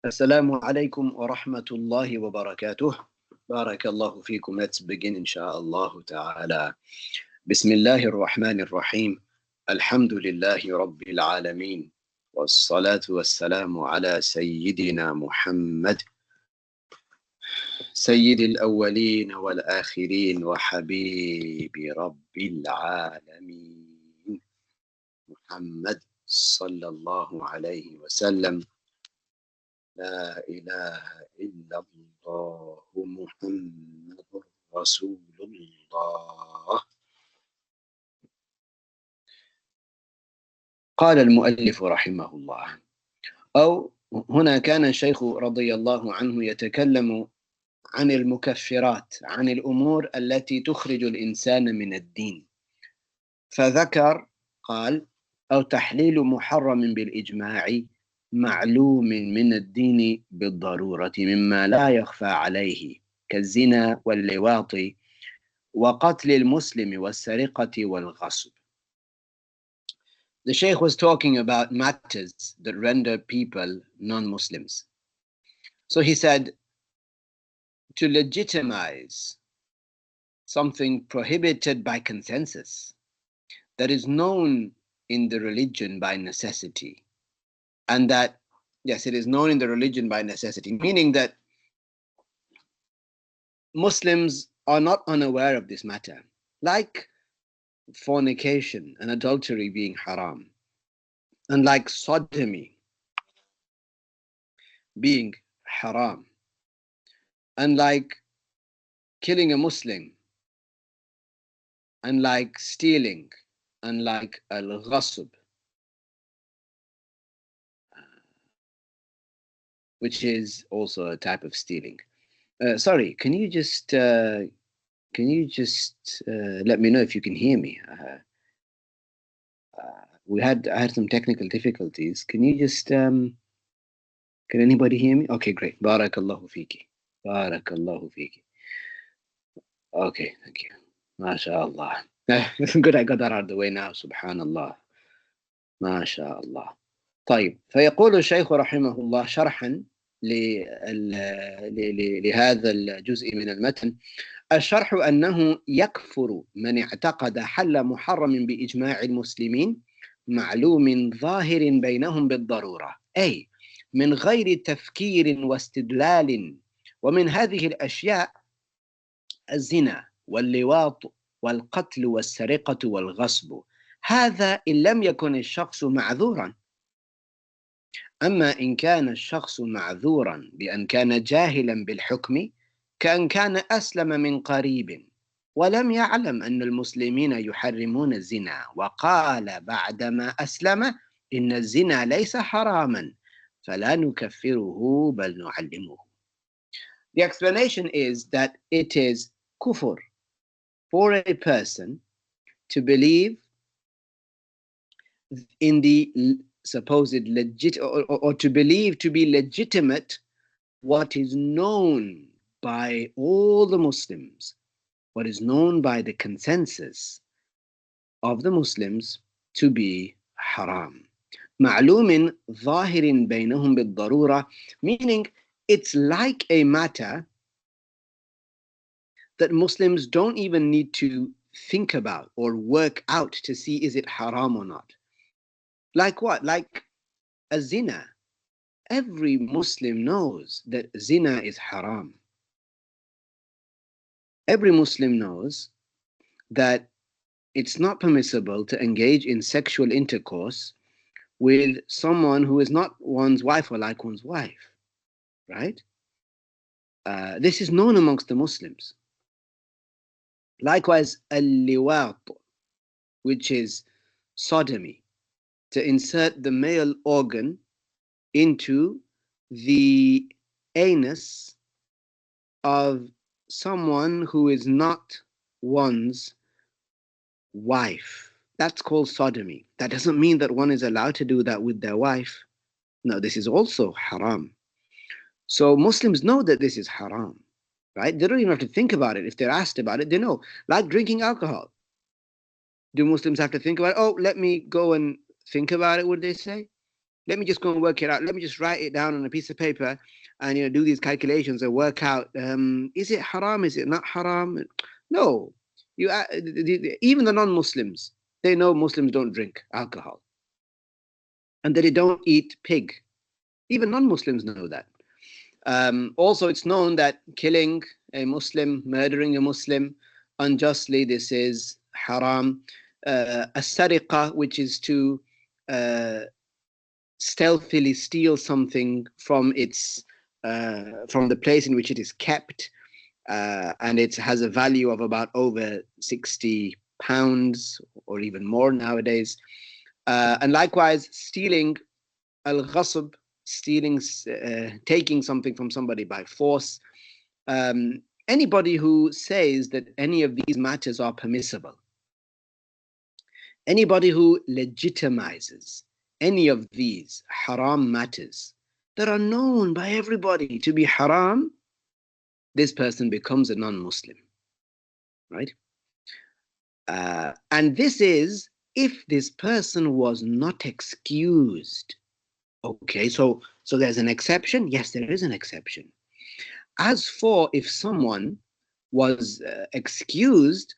Assalamu alaikum wa rahmatullahi wa barakatuh. Barakallahu feekum. Let's begin insha'Allah ta'ala. Bismillahir Rahmanir Rahim. Alhamdulillahi Rabbil Alameen. Wassalatu wassalamu ala Sayyidina Muhammad. Sayyidil awwaleen wal akhirin wa habibi Rabbil Alameen. Muhammad sallallahu alayhi wa sallam. لا إله إلا الله محمد رسول الله. قال المؤلف رحمه الله، أو هنا كان الشيخ رضي الله عنه يتكلم عن المكفرات، عن الأمور التي تخرج الإنسان من الدين، فذكر قال: أو تحليل محرم بالإجماع معلوم من الدين بالضرورة مما لا يخفى عليه كالزنا واللواط وقتل المسلم والسرقة والغصب. The Shaykh was talking about matters that render people non-Muslims. So he said, to legitimize something prohibited by consensus that is known in the religion by necessity, and that, yes, it is known in the religion by necessity, meaning that Muslims are not unaware of this matter, like fornication and adultery being haram, and like sodomy being haram, and like killing a Muslim, and like stealing, and like al-ghasb, which is also a type of stealing. Sorry, can you just let me know if you can hear me? I had some technical difficulties. Can you just can anybody hear me? Okay, great. Barakallahu fiki. Barakallahu fiki. Okay, thank you. MashaAllah. Good, I got that out of the way now. Subhanallah. MashaAllah. طيب، فيقول الشيخ رحمه الله شرحا لهذا الجزء من المتن: الشرح أنه يكفر من اعتقد حل محرم بإجماع المسلمين معلوم ظاهر بينهم بالضرورة، أي من غير تفكير واستدلال. ومن هذه الأشياء الزنا واللواط والقتل والسرقة والغصب، هذا إن لم يكن الشخص معذورا. أما إن كان الشخص معذورا بأن كان جاهلا بالحكم، كأن كان أسلم من قريب ولم يعلم أن المسلمين يحرمون الزنا، وقال بعدما أسلم إن الزنا ليس حراما، فلا نكفره بل نعلمه. The explanation is that it is kufr for a person to believe in the supposed legit, or to believe to be legitimate what is known by all the Muslims, what is known by the consensus of the Muslims to be haram. معلوم ظاهر بينهم بالضرورة, meaning it's like a matter that Muslims don't even need to think about or work out to see is it haram or not. Like what? Like a zina. Every Muslim knows that zina is haram. Every Muslim knows that it's not permissible to engage in sexual intercourse with someone who is not one's wife or like one's wife, right? This is known amongst the Muslims. Likewise, al-liwat, which is sodomy, to insert the male organ into the anus of someone who is not one's wife. That's called sodomy. That doesn't mean that one is allowed to do that with their wife. No, this is also haram. So Muslims know that this is haram, right? They don't even have to think about it. If they're asked about it, they know. Like drinking alcohol. Do Muslims have to think about it? Oh, let me go and think about it, would they say? let me just go and work it out. Let me just write it down on a piece of paper and do these calculations and work out, is it haram? Is it not haram? No. Even the non-Muslims, they know Muslims don't drink alcohol and that they don't eat pig. Even non-Muslims know that. Also, it's known that killing a Muslim, murdering a Muslim unjustly, this is haram. As-sariqa, which is to stealthily steal something from the place in which it is kept, and it has a value of about over £60 or even more nowadays. And likewise, stealing, al-ghasb, stealing, taking something from somebody by force. Anybody who says that any of these matters are permissible, anybody who legitimizes any of these haram matters that are known by everybody to be haram, this person becomes a non-Muslim, right? And this is if this person was not excused. Okay, so there's an exception. Yes, there is an exception. As for if someone was excused,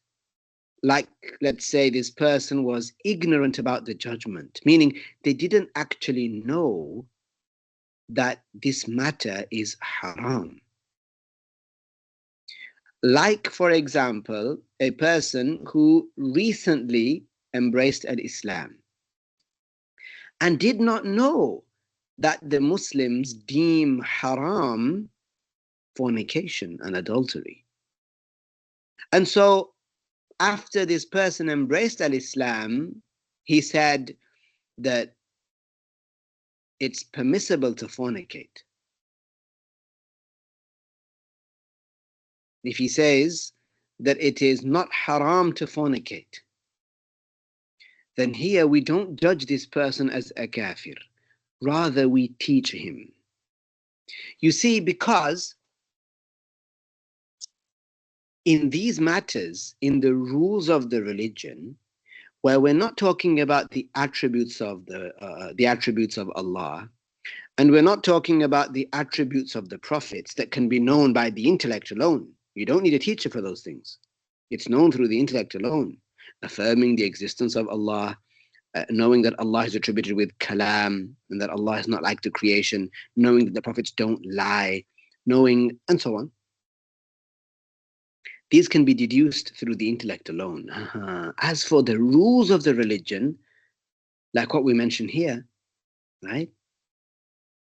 like, let's say this person was ignorant about the judgment, meaning they didn't actually know that this matter is haram. Like, for example, a person who recently embraced Islam and did not know that the Muslims deem haram fornication and adultery. And so after this person embraced Islam, he said that it's permissible to fornicate. If he says that it is not haram to fornicate, then here we don't judge this person as a kafir. Rather, we teach him. You see, because in these matters, in the rules of the religion, where we're not talking about the attributes of Allah, and we're not talking about the attributes of the prophets that can be known by the intellect alone. You don't need a teacher for those things. It's known through the intellect alone. Affirming the existence of Allah, knowing that Allah is attributed with kalam, and that Allah is not like the creation, knowing that the prophets don't lie, knowing, and so on. These can be deduced through the intellect alone. As for the rules of the religion, like what we mentioned here, right?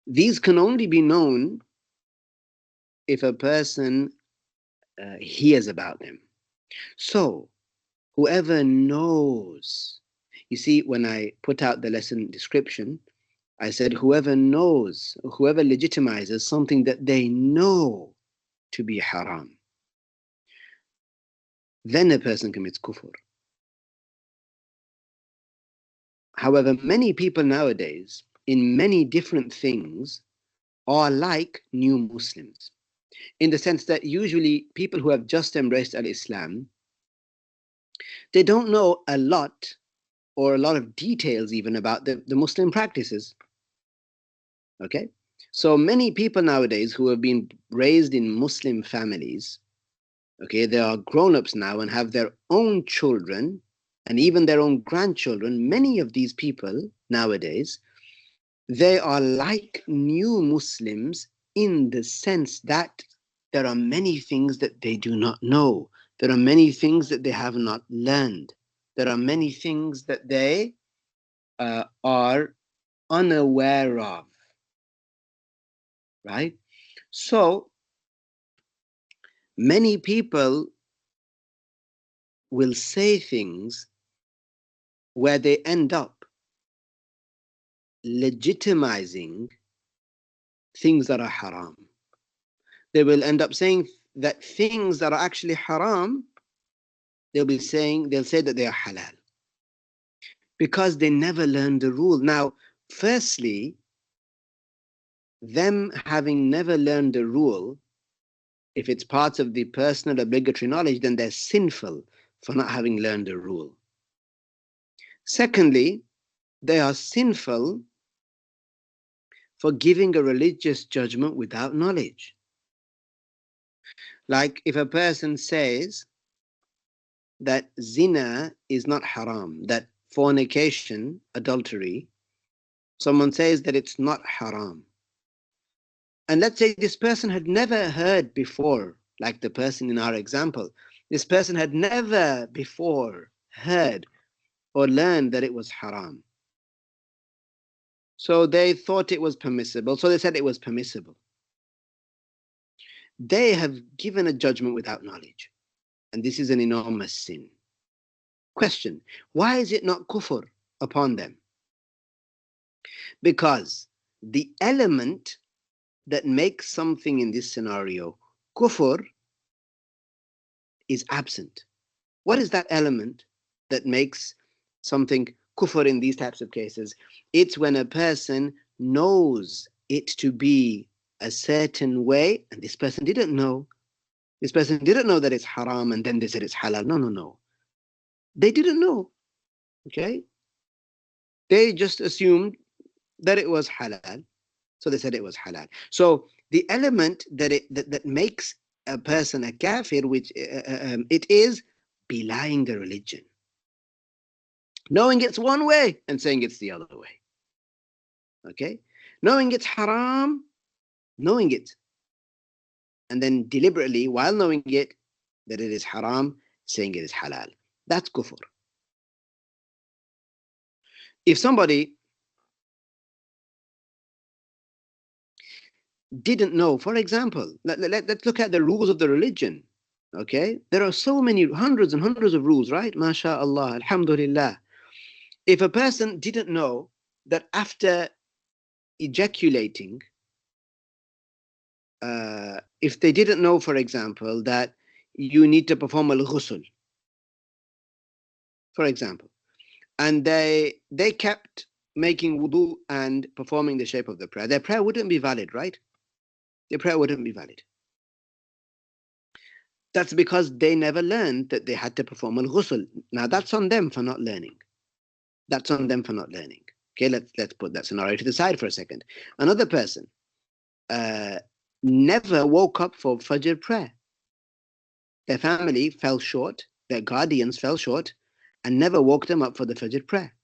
These can only be known if a person hears about them. So, whoever knows, you see, when I put out the lesson description, I said whoever knows, whoever legitimizes something that they know to be haram, then a person commits kufr. However, many people nowadays, in many different things, are like new Muslims, in the sense that usually people who have just embraced Islam, they don't know a lot or a lot of details even about the Muslim practices. Okay? So many people nowadays who have been raised in Muslim families, okay, they are grown-ups now and have their own children and even their own grandchildren. Many of these people nowadays, they are like new Muslims in the sense that there are many things that they do not know. There are many things that they have not learned. There are many things that they are unaware of, right? So many people will say things where they end up legitimizing things that are haram. They will end up saying that things that are actually haram, they'll say that they are halal, because they never learned the rule. Now, firstly, them having never learned the rule, if it's part of the personal obligatory knowledge, then they're sinful for not having learned the rule. Secondly, they are sinful for giving a religious judgment without knowledge. Like if a person says that zina is not haram, that fornication, adultery, someone says that it's not haram. And let's say this person had never heard before, like the person in our example, this person had never before heard or learned that it was haram. So they thought it was permissible, so they said it was permissible. They have given a judgment without knowledge, and this is an enormous sin. Question: why is it not kufr upon them? Because the element that makes something in this scenario kufr is absent. What is that element that makes something kufr in these types of cases? It's when a person knows it to be a certain way, and this person didn't know. This person didn't know that it's haram, and then they said it's halal. No. They didn't know. Okay? They just assumed that it was halal, so they said it was halal. So the element that makes a person a kafir, which it is belying the religion, knowing it's one way and saying it's the other way. Okay, knowing it's haram, knowing it, and then deliberately, while knowing it, that it is haram, saying it is halal. That's kufr. If somebody didn't know, for example, let's look at the rules of the religion. Okay, there are so many, hundreds and hundreds of rules, right? MashaAllah, alhamdulillah. If a person didn't know that after ejaculating, if they didn't know, for example, that you need to perform al-ghusl, for example, and they kept making wudu and performing the shape of the prayer, their prayer wouldn't be valid, right? Their prayer wouldn't be valid. That's because they never learned that they had to perform al-ghusl. Now that's on them for not learning. That's on them for not learning. Okay, let's put that scenario to the side for a second. Another person never woke up for Fajr prayer. Their family fell short, their guardians fell short, and never woke them up for the Fajr prayer.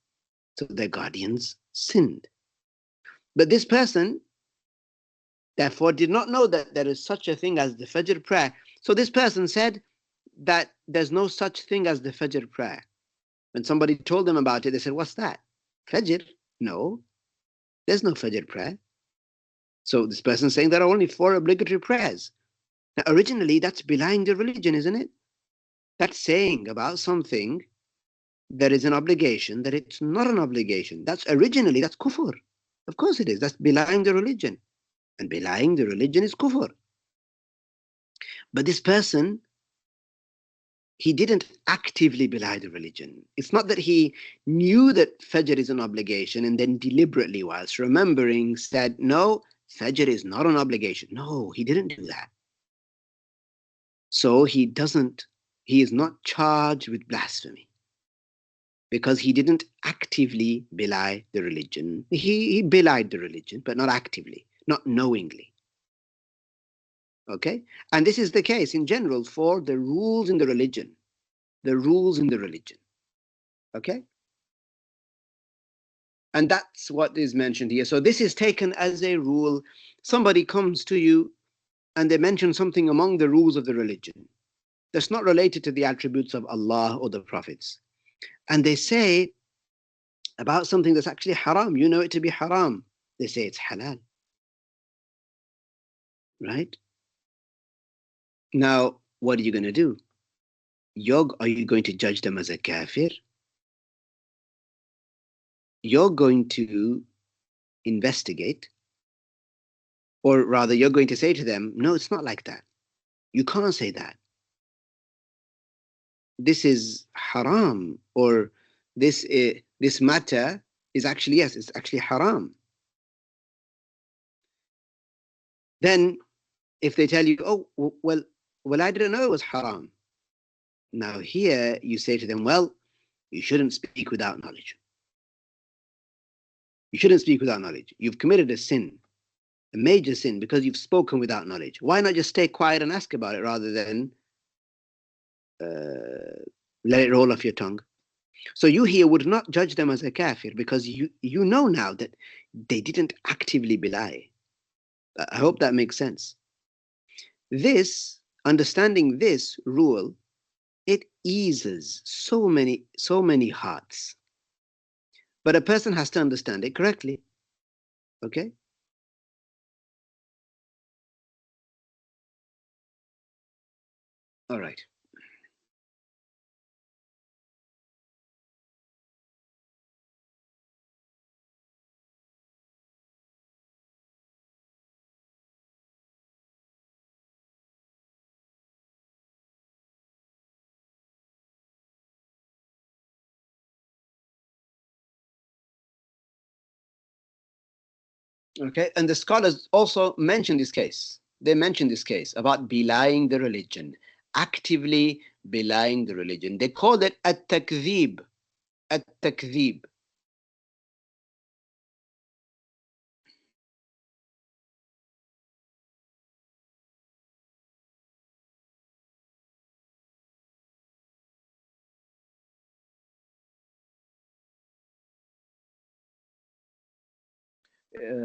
So their guardians sinned. But this person, therefore, did not know that there is such a thing as the Fajr prayer. So this person said that there's no such thing as the Fajr prayer. When somebody told them about it, they said, what's that? Fajr? No, there's no Fajr prayer. So this person is saying there are only 4 obligatory prayers. Now, originally, that's belying the religion, isn't it? That's saying about something that is an obligation that it's not an obligation. That's kufr. Of course it is. That's belying the religion. And belying the religion is kufr. But this person, he didn't actively belie the religion. It's not that he knew that Fajr is an obligation and then deliberately, whilst remembering, said, no, Fajr is not an obligation. No, he didn't do that. So he is not charged with blasphemy because he didn't actively belie the religion. He belied the religion, but not actively, not knowingly. Okay? And this is the case in general for the rules in the religion. The rules in the religion. Okay? And that's what is mentioned here. So this is taken as a rule. Somebody comes to you and they mention something among the rules of the religion that's not related to the attributes of Allah or the prophets. And they say about something that's actually haram, you know it to be haram. They say it's halal. Right? Now, what are you going to do? Are you going to judge them as a kafir? You're going to investigate, or rather, you're going to say to them, no, it's not like that. You can't say that. This is haram, or this matter is actually, yes, it's actually haram. Then if they tell you, oh, well, I didn't know it was haram. Now here you say to them, well, you shouldn't speak without knowledge. You shouldn't speak without knowledge. You've committed a sin. a major sin because you've spoken without knowledge. Why not just stay quiet and ask about it rather than let it roll off your tongue? So you here would not judge them as a kafir because you know now that they didn't actively belie. I hope that makes sense. This, understanding this rule, it eases so many hearts. But a person has to understand it correctly. Okay? All right. Okay, and the scholars also mention this case. They mention this case about belying the religion, actively belying the religion. They call it at-takdhib. At-takdhib.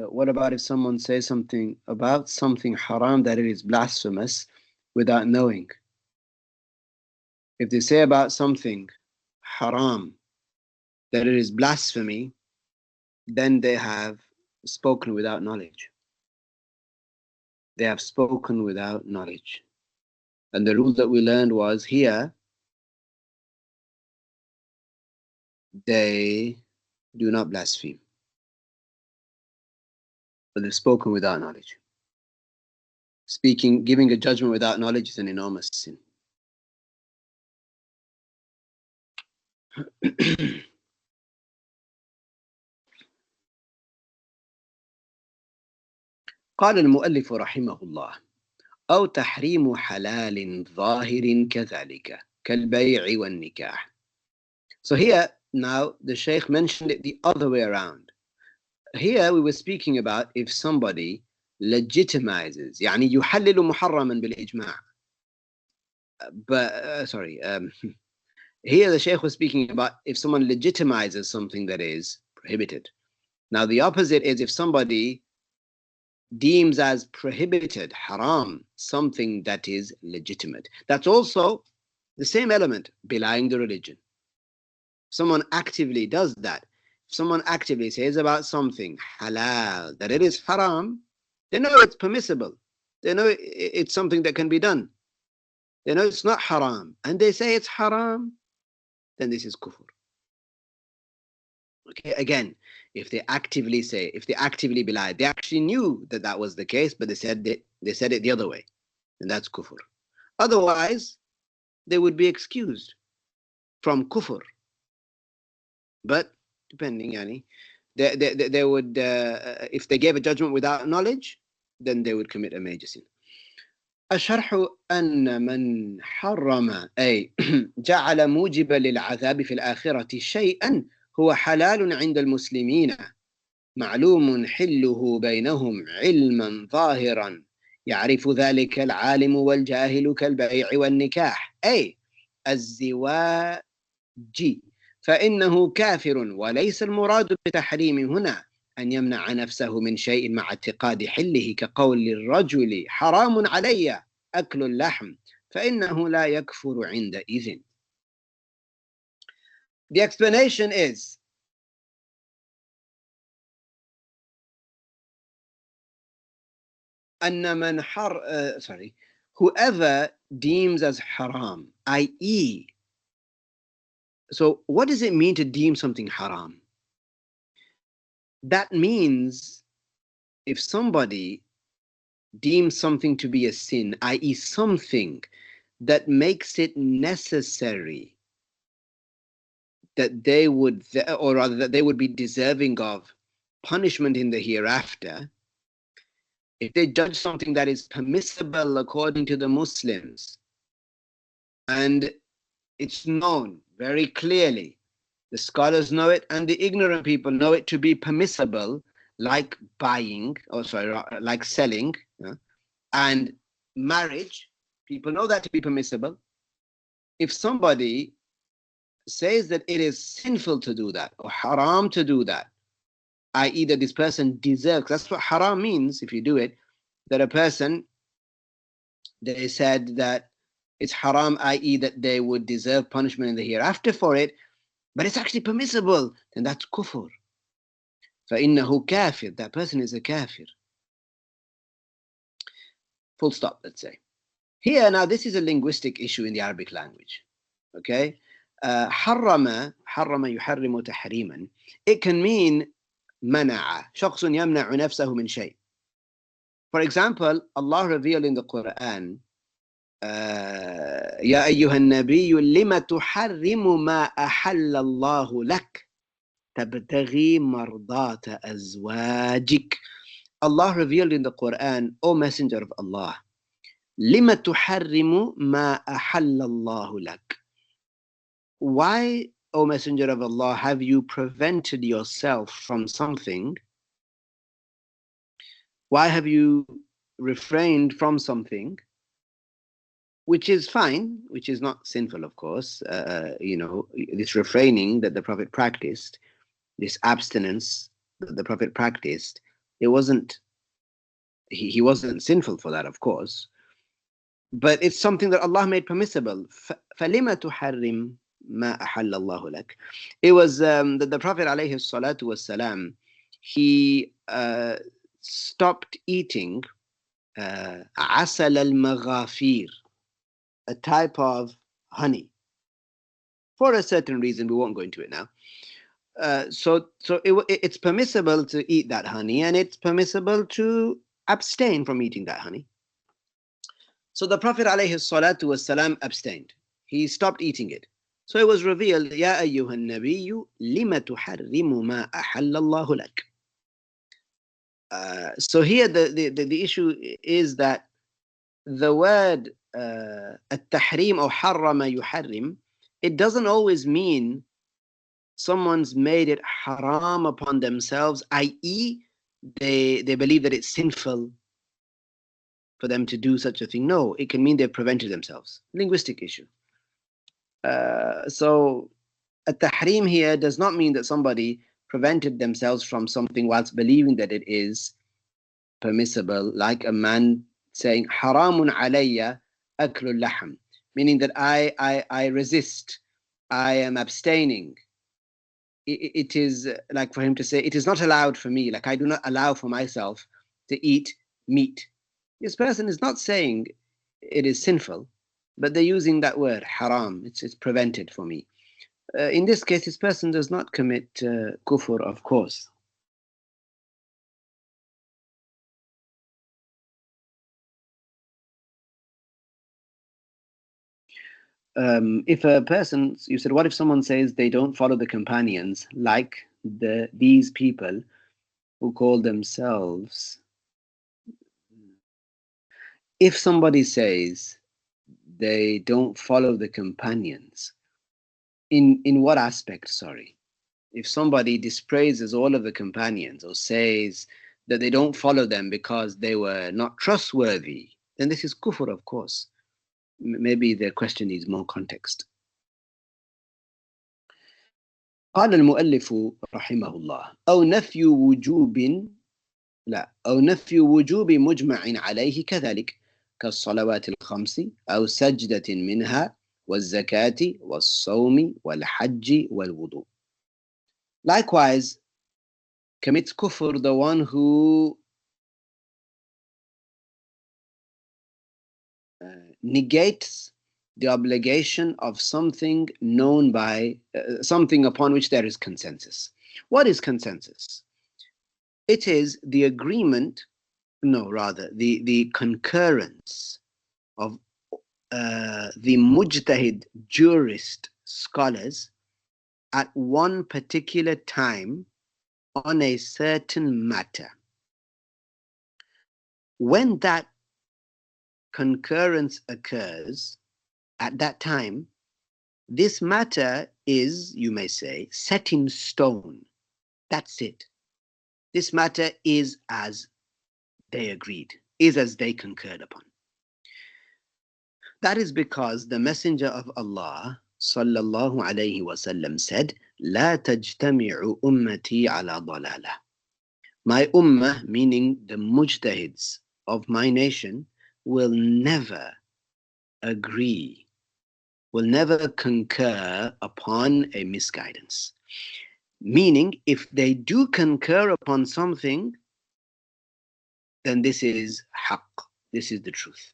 What about if someone says something about something haram that it is blasphemous without knowing? If they say about something haram that it is blasphemy, then they have spoken without knowledge. They have spoken without knowledge. And the rule that we learned was here, they do not blaspheme. But they've spoken without knowledge. Giving a judgment without knowledge is an enormous sin. قال المؤلف رحمه الله: أو تحريم حلال ظاهر كذلك كالبيع والنكاح. So here now the Shaykh mentioned it the other way around. Here we were speaking about if somebody legitimizes, يعني يحلل محرما بالإجماع. But here the Shaykh was speaking about if someone legitimizes something that is prohibited. Now the opposite is if somebody deems as prohibited, haram, something that is legitimate. That's also the same element, belying the religion. Someone actively does that. If someone actively says about something halal that it is haram, they know it's permissible. They know it's something that can be done. They know it's not haram, and they say it's haram, then this is kufr. Okay, again, if they actively belie, they actually knew that that was the case, but they said it the other way, and that's kufr. Otherwise, they would be excused from kufr. But depending, yani, they would, if they gave a judgment without knowledge, then they would commit a major sin. الشرح أن من حرم أي جعل موجبا للعذاب في الآخرة شيئا هو حلال عند المسلمين معلوم حله بينهم علما ظاهرا يعرف ذلك العالم والجاهل كالبيع والنكاح أي الزواج فإنه كافر وليس المراد بتحريم هنا أن يمنع نفسه من شيء مع اعتقاد حله كقول الرجل حرام علي أكل اللحم فإنه لا يكفر عندئذ. The explanation is أن من whoever deems as haram, i.e., so what does it mean to deem something haram? That means if somebody deems something to be a sin, i.e., something that makes it necessary that they would, or rather that they would be deserving of punishment in the hereafter, if they judge something that is permissible according to the Muslims, and it's known very clearly, the scholars know it and the ignorant people know it to be permissible, like buying, like selling, and marriage, people know that to be permissible. If somebody says that it is sinful to do that or haram to do that, i.e. that this person deserves, that's what haram means if you do it, that a person, they said that it's haram, i.e. that they would deserve punishment in the hereafter for it, but it's actually permissible, then that's kufr. فَإِنَّهُ كَافِرٌ, that person is a kafir. Full stop, let's say. Here, now, this is a linguistic issue in the Arabic language. Okay? حرم يحرم تحريما. It can mean منع. شخص يمنع نفسه من شيء. For example, Allah revealed in the Quran, يا أيها النبي لم تحرم ما أحل الله لك تبتغي مرضات أزواجك. Allah revealed in the Quran, O Messenger of Allah, لم تحرم ما أحل الله لك. Why, O Messenger of Allah, have you prevented yourself from something? Why have you refrained from something? Which is fine, which is not sinful, of course. This refraining that the Prophet practiced, this abstinence that the Prophet practiced, he wasn't sinful for that, of course. But it's something that Allah made permissible. فَلِمَ تُحَرِّمْ مَا أَحَلَّ اللَّهُ لَكَ. It was that the Prophet عليه الصلاة والسلام, he stopped eating عسل المغافير, a type of honey, for a certain reason. We won't go into it now. So it's permissible to eat that honey, and it's permissible to abstain from eating that honey. So the Prophet ﷺ abstained. He stopped eating it. So it was revealed, يَا أَيُّهَا النَّبِيُّ لِمَ تُحَرِّمُ مَا أَحَلَّ اللَّهُ لَكَ. So here the issue is that the word التحريم or حرم يحرم, it doesn't always mean someone's made it haram upon themselves, i.e. they believe that it's sinful for them to do such a thing. No, it can mean they've prevented themselves. Linguistic issue. So التحريم here does not mean that somebody prevented themselves from something whilst believing that it is permissible, like a man saying حرام علي أكل اللحم, meaning that I resist, I am abstaining. It is like for him to say, it is not allowed for me, like I do not allow for myself to eat meat. This person is not saying it is sinful, but they're using that word haram. It's prevented for me. In this case, this person does not commit kufr, of course. If a person, you said, what if someone says they don't follow the companions, like these people who call themselves? If somebody says they don't follow the companions, in what aspect? Sorry. If somebody dispraises all of the companions or says that they don't follow them because they were not trustworthy, then this is kufr, of course. Maybe the question needs more context. قال المؤلف رحمه الله أو نفي وجوب مجمع عليه كذلك كالصلوات الخمس أو سجدة منها والزكاة والصوم والحج والوضوء. Likewise, commits kufr the one who negates the obligation of something known by something upon which there is consensus. What is consensus? It is the agreement, the concurrence of the mujtahid jurist scholars at one particular time on a certain matter. When that concurrence occurs at that time, this matter is, you may say, set in stone. That's it. This matter is as they agreed, is as they concurred upon. That is because the Messenger of Allah sallallahu alayhi wasallam said, لا تجتمع أمتي على ضلالة. My ummah, meaning the mujtahids of my nation, will never agree, will never concur upon a misguidance. Meaning, if they do concur upon something, then this is haqq, this is the truth.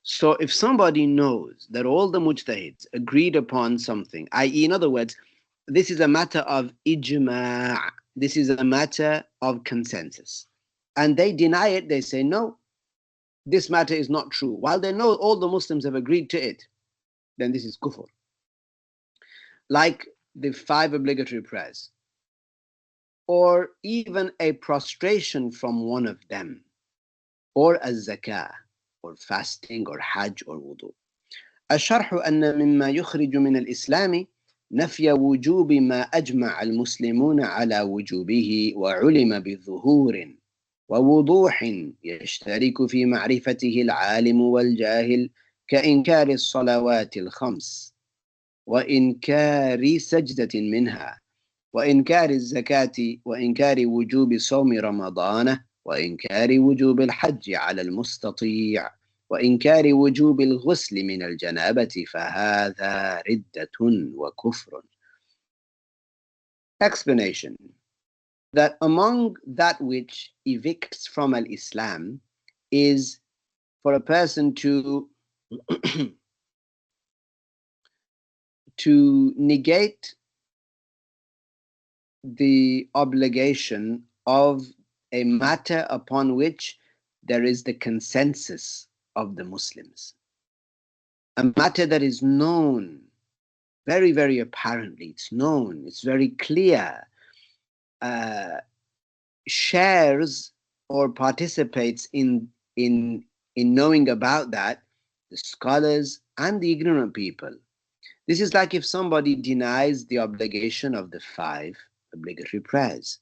So if somebody knows that all the mujtahids agreed upon something, i.e., in other words, this is a matter of ijma', this is a matter of consensus, and they deny it, they say, no, this matter is not true, while they know all the Muslims have agreed to it, then this is kufr. Like the 5 obligatory prayers, or even a prostration from one of them, or a zakah, or fasting, or hajj, or wudu. الشرح أن مما يخرج من الإسلام نفي وجوب ما أجمع المسلمون على وجوبه وعلم بظهور ووضوح يشترك في معرفته العالم والجاهل كإنكار الصلوات الخمس وإنكار سجدة منها وإنكار الزكاة وإنكار وجوب صوم رمضان وإنكار وجوب الحج على المستطيع وإنكار وجوب الغسل من الجنابة فهذا ردة وكفر. Explanation: that among that which evicts from al-Islam is for a person to negate the obligation of a matter upon which there is the consensus of the Muslims. A matter that is known, very, very apparently, it's known, it's very clear, shares or participates in knowing about that the scholars and the ignorant people. This is like if somebody denies the obligation of the 5 obligatory prayers,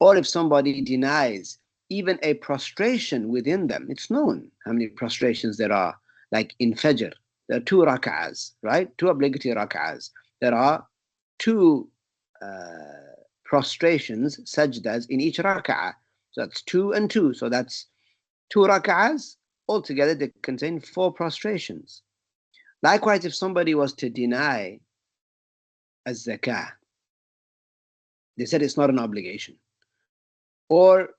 or if somebody denies even a prostration within them. It's known how many prostrations there are. Like in Fajr, there are 2 rak'ahs, right? 2 obligatory rak'ahs. There are 2 prostrations, sajdas, in each rak'ah. So that's 2 and 2. So that's 2 rak'ahs. Altogether, they contain 4 prostrations. Likewise, if somebody was to deny a zakah, they said it's not an obligation. Or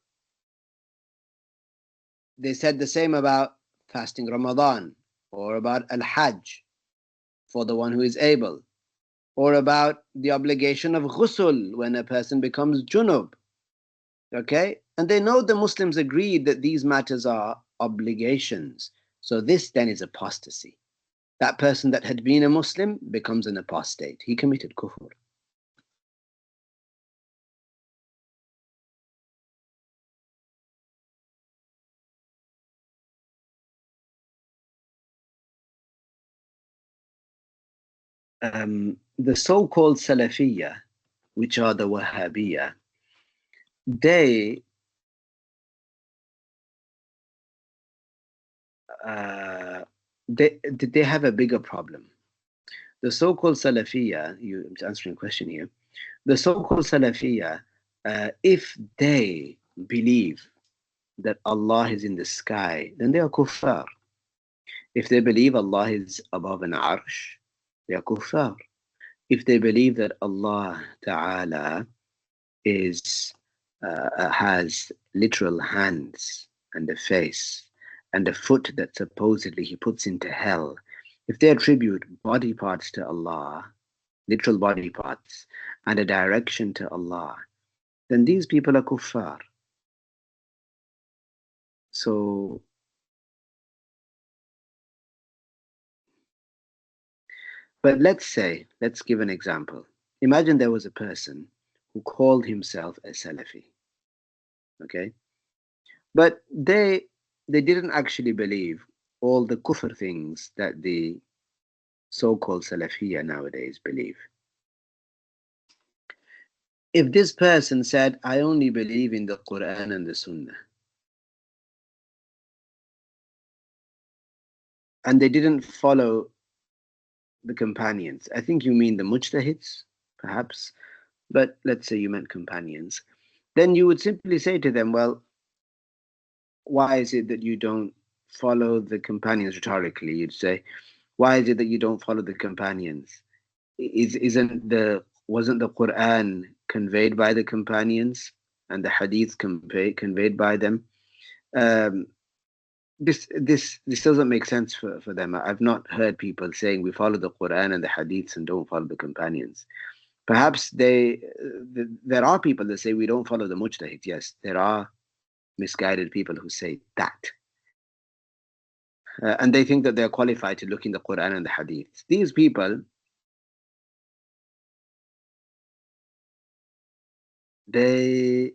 they said the same about fasting Ramadan, or about al-Hajj for the one who is able, or about the obligation of ghusl when a person becomes junub. Okay? And they know the Muslims agreed that these matters are obligations. So this then is apostasy. That person that had been a Muslim becomes an apostate. He committed kufr. The so-called Salafiyya, which are the Wahhabiyya, they have a bigger problem. The so-called Salafiyya, I'm answering a question here. The so-called Salafiyya, if they believe that Allah is in the sky, then they are kuffar. If they believe Allah is above an arsh, they are kuffar. If they believe that Allah Ta'ala has literal hands and a face and a foot that supposedly he puts into hell, if they attribute body parts to Allah, literal body parts, and a direction to Allah, then these people are kuffar. So but let's give an example. Imagine there was a person who called himself a Salafi. Okay? But they didn't actually believe all the kufr things that the so-called Salafiyya nowadays believe. If this person said, I only believe in the Quran and the Sunnah, and they didn't follow the companions, I think you mean the mujtahids, perhaps, but let's say you meant companions, then you would simply say to them, well, why is it that you don't follow the companions? Rhetorically, you'd say, why is it that you don't follow the companions? Wasn't the Quran conveyed by the companions and the hadith conveyed by them? Um, this doesn't make sense for them. I've not heard people saying we follow the Quran and the hadiths and don't follow the companions. Perhaps there are people that say we don't follow the mujtahid. Yes, there are misguided people who say that. And they think that they're qualified to look in the Quran and the hadith. These people, if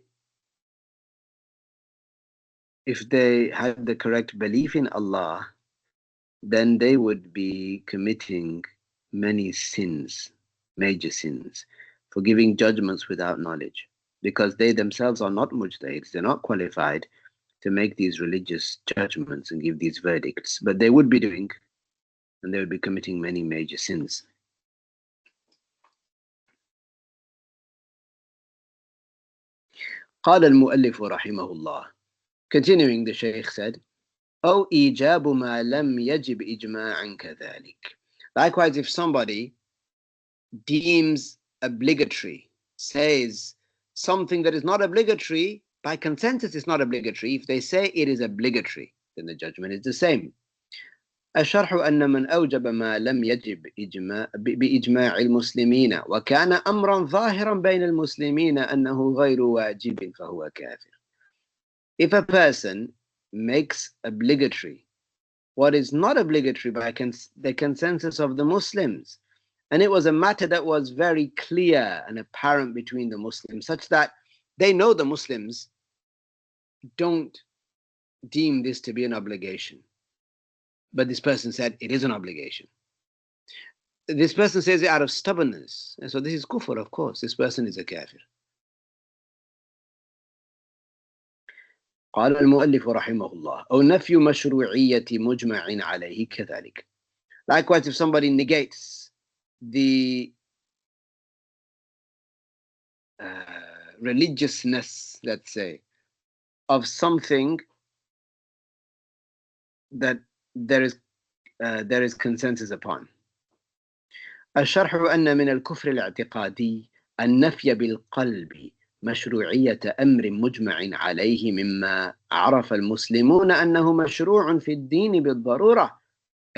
they had the correct belief in Allah, then they would be committing many sins, major sins, for giving judgments without knowledge, because they themselves are not mujtahids. They're not qualified to make these religious judgments and give these verdicts, but they would be doing, and they would be committing many major sins. قال المؤلف رحمه الله. Continuing, the Shaykh said, أو إيجاب ما لم يجب إجماعا كذلك. Likewise, if somebody deems obligatory, says something that is not obligatory, by consensus is not obligatory, if they say it is obligatory, then the judgment is the same. الشرح أن من أوجب ما لم يجب بإجماع المسلمين وكان أمرا ظاهرا بين المسلمين أنه غير واجب فهو كافر. If a person makes obligatory what is not obligatory by the consensus of the Muslims, and it was a matter that was very clear and apparent between the Muslims, such that they know the Muslims don't deem this to be an obligation, but this person said it is an obligation. This person says it out of stubbornness, and so this is kufr, of course. This person is a kafir. قال المؤلف رحمه الله أو نفي مشروعية مجمع عليه كذلك. Likewise, if somebody negates the religiousness, let's say, of something that there is consensus upon. الشرح أن من الكفر الاعتقادي النفي بالقلب مشروعية أمر مجمع عليه مما عرف المسلمون أنه مشروع في الدين بالضرورة،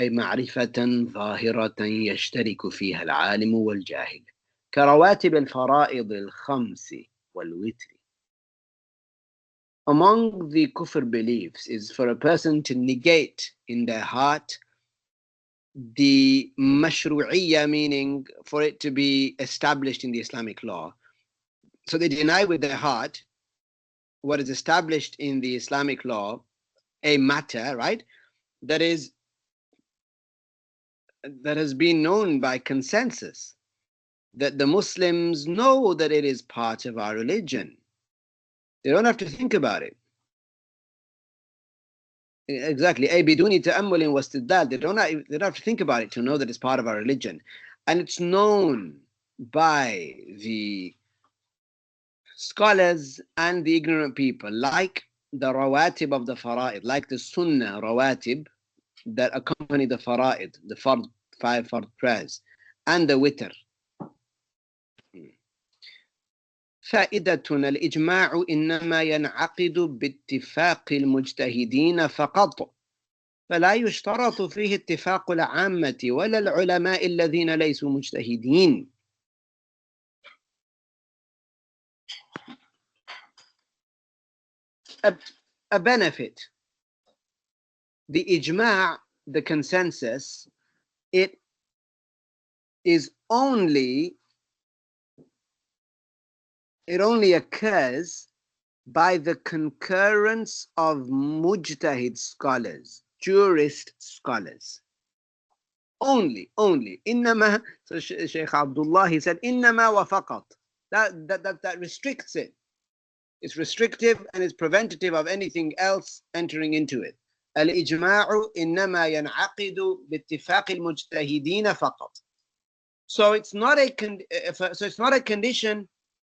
أي معرفة ظاهرة يشترك فيها العالم والجاهل، كرواتب الفرائض الخمس والوتر. Among the kufr beliefs is for a person to negate in their heart the mashru'iyya, meaning for it to be established in the Islamic law. So they deny with their heart what is established in the Islamic law, a matter, right, that has been known by consensus, that the Muslims know that it is part of our religion. They don't have to think about it. Exactly. أي بدون تأمل واستدلال. They don't have to think about it to know that it's part of our religion. And it's known by the scholars and the ignorant people, like the rawatib of the fara'id, like the sunnah rawatib that accompany the fara'id, the five fard prayers, and the witr. فائدة الإجماع إنما ينعقد باتفاق المجتهدين فقط، فلا يشترط فيه اتفاق العامة ولا العلماء الذين ليسوا مجتهدين. A benefit. The ijma', the consensus, it only occurs by the concurrence of mujtahid scholars, jurist scholars. Only. إنما, so Shaykh Abdullah, he said, إنما وفقط. That restricts it. It's restrictive and it's preventative of anything else entering into it. الإجماع إنما ينعقد باتفاق المجتهدين فقط. So it's not a condition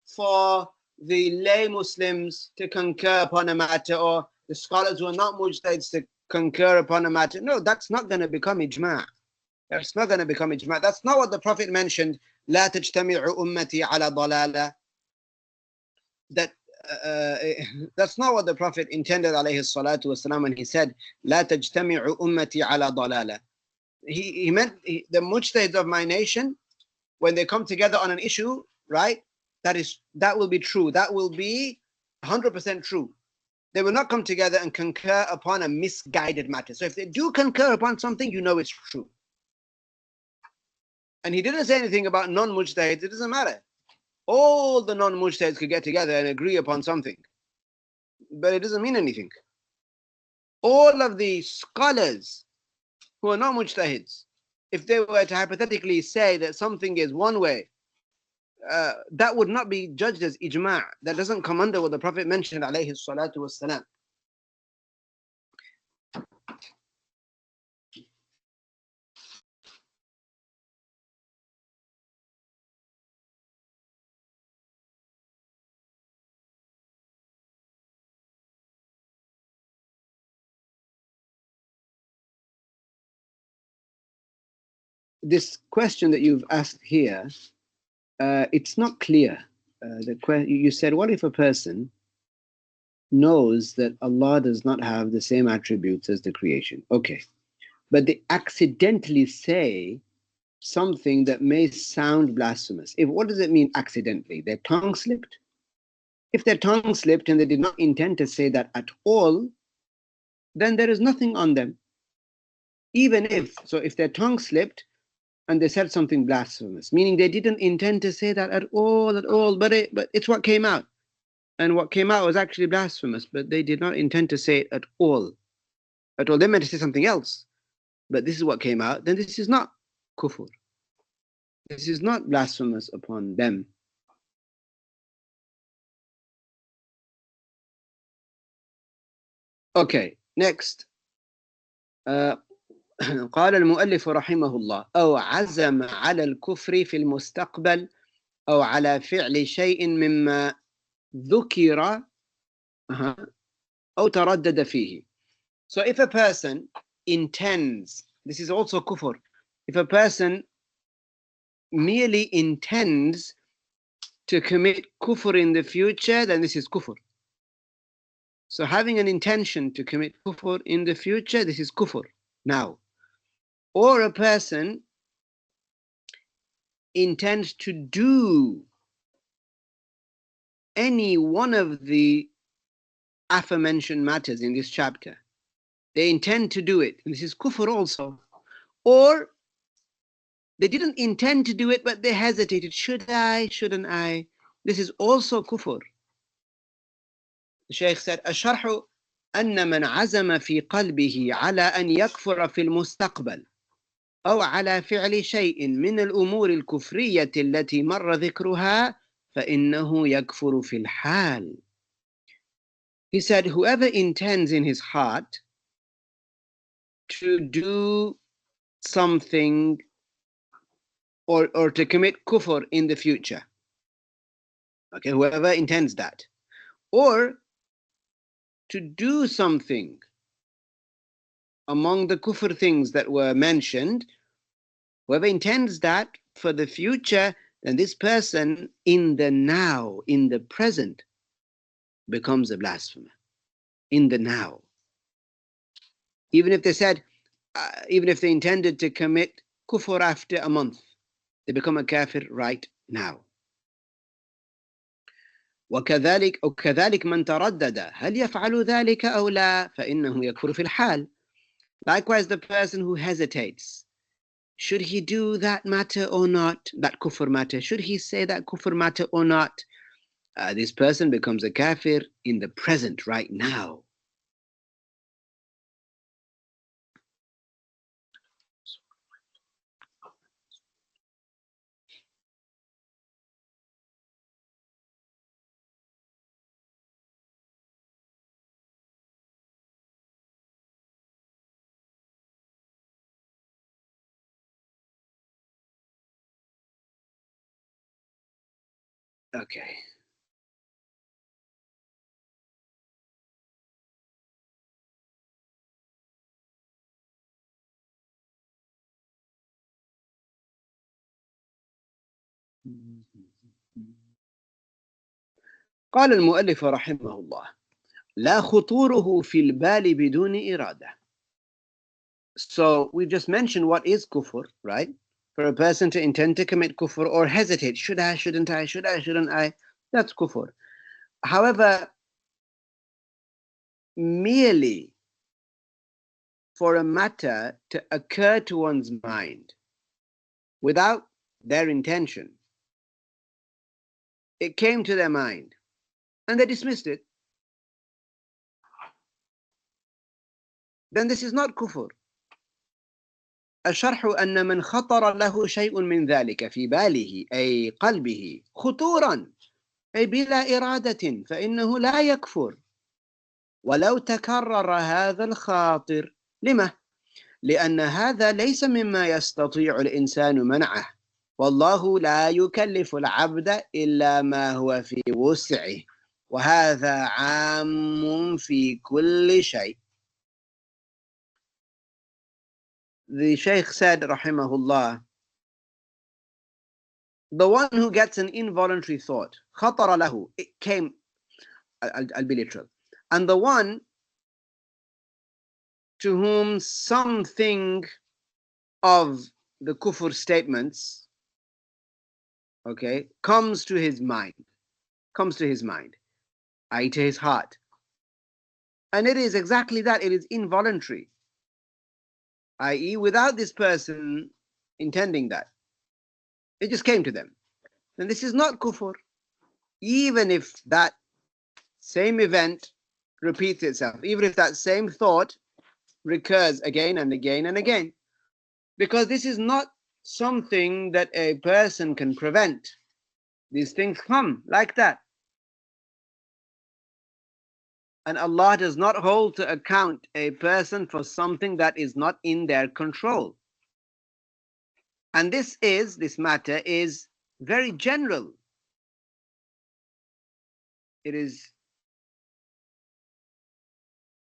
for the lay Muslims to concur upon a matter, or the scholars who are not mujtahids to concur upon a matter. No, that's not going to become ijma'. That's not going to become ijma'. That's not what the Prophet mentioned. لا تجتمع أمتي على ضلالة. That's not what the Prophet intended, عليه الصلاة والسلام, when he said لا تجتمع أمتي على ضلالة. He meant the mujtahids of my nation, when they come together on an issue, right? That will be true. That will be 100% true. They will not come together and concur upon a misguided matter. So if they do concur upon something, you know it's true. And he didn't say anything about non-mujtahids. It doesn't matter. All the non-mujtahids could get together and agree upon something, but it doesn't mean anything. All of the scholars who are not mujtahids, if they were to hypothetically say that something is one way, that would not be judged as ijma'. That doesn't come under what the Prophet mentioned, alayhi salatu wassalam. This question that you've asked here, it's not clear. You said, what if a person knows that Allah does not have the same attributes as the creation? Okay. But they accidentally say something that may sound blasphemous. What does it mean accidentally? Their tongue slipped? If their tongue slipped and they did not intend to say that at all, then there is nothing on them. Even if their tongue slipped and they said something blasphemous, meaning they didn't intend to say that at all, but it's what came out. And what came out was actually blasphemous, but they did not intend to say it at all. At all. They meant to say something else, but this is what came out. Then this is not kufr. This is not blasphemous upon them. Okay, next. قال المؤلف رحمه الله أو عزم على الكفر في المستقبل أو على فعل شيء مما ذكر أو تردد فيه. So if a person intends, this is also kufr. If a person merely intends to commit kufr in the future, then this is kufr. So having an intention to commit kufr in the future, this is kufr now. Or a person intends to do any one of the aforementioned matters in this chapter. They intend to do it. And this is kufr also. Or they didn't intend to do it, but they hesitated. Should I? Shouldn't I? This is also kufr. The Shaykh said, الشرح أن من عزم في قلبه على أن يكفر في المستقبل أو على فعل شيء من الأمور الكفرية التي مر ذكرها فإنه يكفر في الحال. He said, whoever intends in his heart to do something or to commit kufr in the future, okay, whoever intends that, or to do something among the kufr things that were mentioned, whoever intends that for the future, then this person in the now, in the present, becomes a blasphemer. In the now. Even if they said, even if they intended to commit kufr after a month, they become a kafir right now. وكذلك من تردد هل يفعل ذلك أو لا فإنه يكفر في الحال. Likewise, the person who hesitates, should he do that matter or not, that kufr matter, should he say that kufr matter or not, this person becomes a kafir in the present, right now. Okay. قال المؤلف رحمه الله: لا خطوره في البال بدون إرادة. So we just mentioned what is kufr, right? For a person to intend to commit kufr or hesitate, should I, shouldn't I, should I, shouldn't I, that's kufr. However, merely for a matter to occur to one's mind without their intention, it came to their mind and they dismissed it, then this is not kufr. الشرح أن من خطر له شيء من ذلك في باله أي قلبه خطورا أي بلا إرادة فإنه لا يكفر ولو تكرر هذا الخاطر. لما؟ لأن هذا ليس مما يستطيع الإنسان منعه، والله لا يكلف العبد إلا ما هو في وسعه، وهذا عام في كل شيء. The Shaykh said, rahimahullah, the one who gets an involuntary thought, خطر له, it came, I'll be literal, and the one to whom something of the kufr statements, okay, comes to his mind, i.e. to his heart. And it is exactly that, it is involuntary, i.e. without this person intending that. It just came to them. And this is not kufr, even if that same event repeats itself, even if that same thought recurs again and again and again. Because this is not something that a person can prevent. These things come like that. And Allah does not hold to account a person for something that is not in their control. And this matter is very general. It is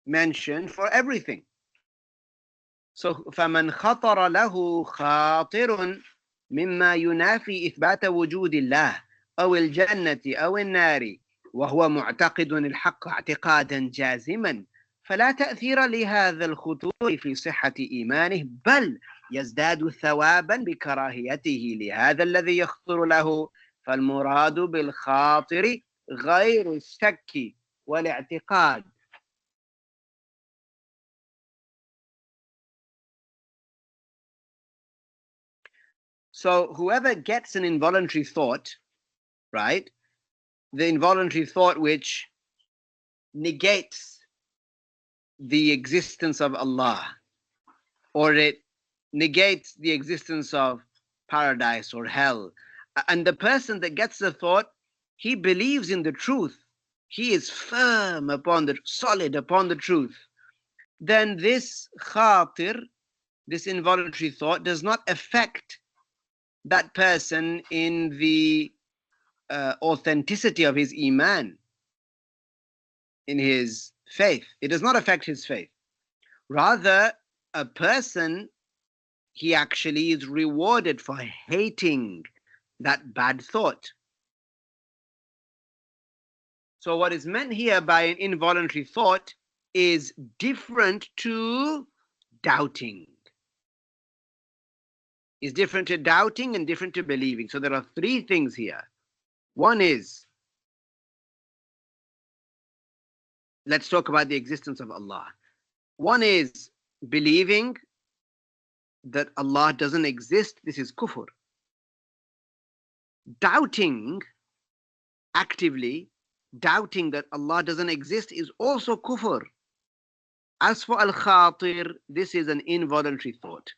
mentioned for everything. So فَمَنْ خَطَرَ لَهُ خَاطِرٌ مما ينافي إثبات وجود الله أو الجنة أو النار وهو معتقد الحق اعتقادا جازما فلا تأثير لهذا الخطور في صحة إيمانه بل يزداد ثوابا بكراهيته لهذا الذي يخطر له. فالمراد بالخاطر غير الشك والاعتقاد. So whoever gets an involuntary thought, right, the involuntary thought which negates the existence of Allah, or it negates the existence of paradise or hell, and the person that gets the thought, he believes in the truth, he is firm upon solid upon the truth, then this khatir, this involuntary thought, does not affect that person in the authenticity of his iman, in his faith. It does not affect his faith. Rather, a person, he actually is rewarded for hating that bad thought. So what is meant here by an involuntary thought is different to doubting. Is different to doubting and different to believing. So there are three things here. One is, let's talk about the existence of Allah. One is believing that Allah doesn't exist. This is kufr. Doubting, actively doubting that Allah doesn't exist, is also kufr. As for al-khatir, this is an involuntary thought.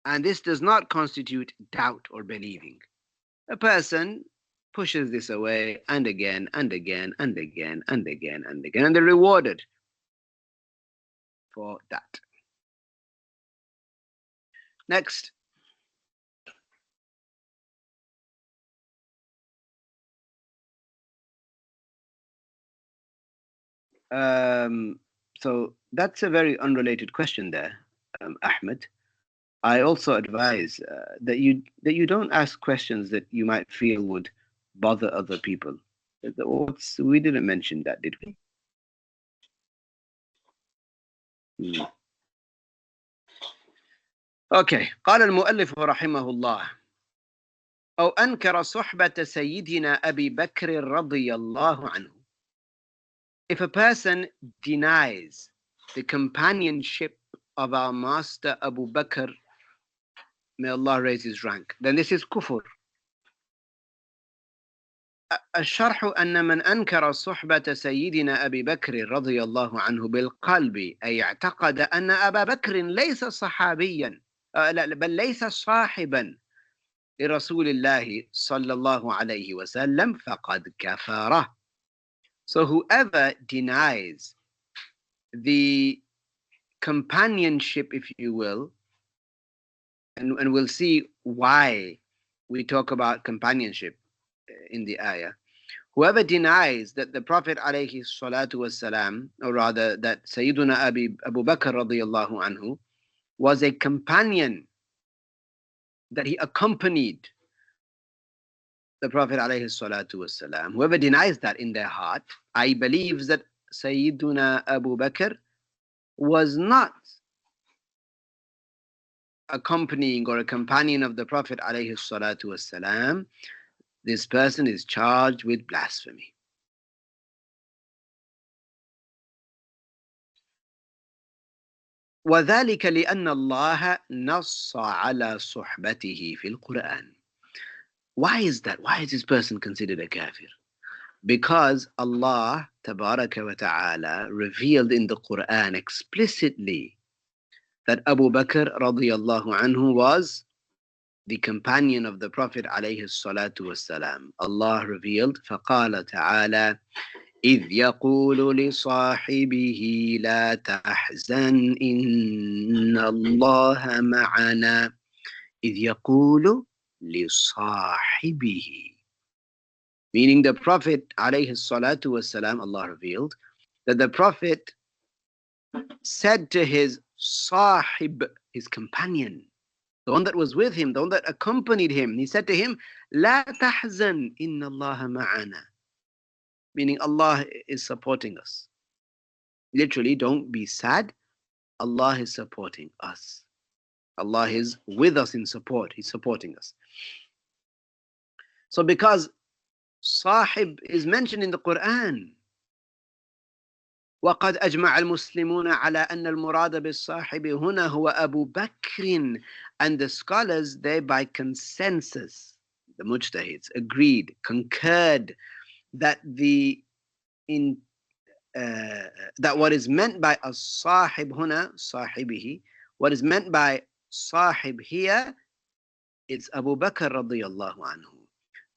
And this does not constitute doubt or believing. A person pushes this away and again and again and again and again and again, and they're rewarded for that. Next. So that's a very unrelated question there, Ahmed. I also advise that you don't ask questions that you might feel would bother other people. We didn't mention that, did we? Okay. قال المؤلف رحمه الله أو أنكر صحبة سيدنا أبي بكر رضي الله عنه. If a person denies the companionship of our master Abu Bakr, may Allah raise his rank, then this is kufr. الشرح أن من أنكر صحبة سيدنا أبي بكر رضي الله عنه بالقلب أي اعتقد أن أبا بكر ليس صحابيا بل ليس صاحبا لرسول الله صلى الله عليه وسلم فقد كفر. So whoever denies the companionship, if you will, and we'll see why we talk about companionship in the ayah. Whoever denies that the Prophet alayhi salatu wasalam, or rather that Sayyiduna Abu Bakr radiyallahu anhu was a companion, that he accompanied the Prophet alayhi salatu wasalam, whoever denies that in their heart, I believes that Sayyiduna Abu Bakr was not accompanying or a companion of the Prophet alayhi salatu wasalam, this person is charged with blasphemy. وذلك لأن الله نص على صحبته في القرآن. Why is that? Why is this person considered a kafir? Because Allah tabaraka wa ta'ala revealed in the Quran explicitly that Abu Bakr radiyallahu anhu was the companion of the Prophet alayhi salatu wassalam. Allah revealed فقال تعالى إذ يقول لصاحبه لا تحزن إن الله معنا إذ يقول لصاحبه, meaning the Prophet alayhi salatu wassalam, Allah revealed that the Prophet said to his sahib, his companion, the one that was with him, the one that accompanied him, he said to him, لا تحزن إن الله معنا, meaning Allah is supporting us. Literally, don't be sad. Allah is supporting us. Allah is with us in support. He's supporting us. So because Sahib is mentioned in the Quran, وقد أجمع المسلمون على أن المراد بالصاحب هنا هو أبو بكر, and the scholars, they by consensus, the mujtahids, agreed, concurred that that what is meant by as-sahib huna, sahibihi, what is meant by sahib here, it's Abu Bakr radiyallahu anhu.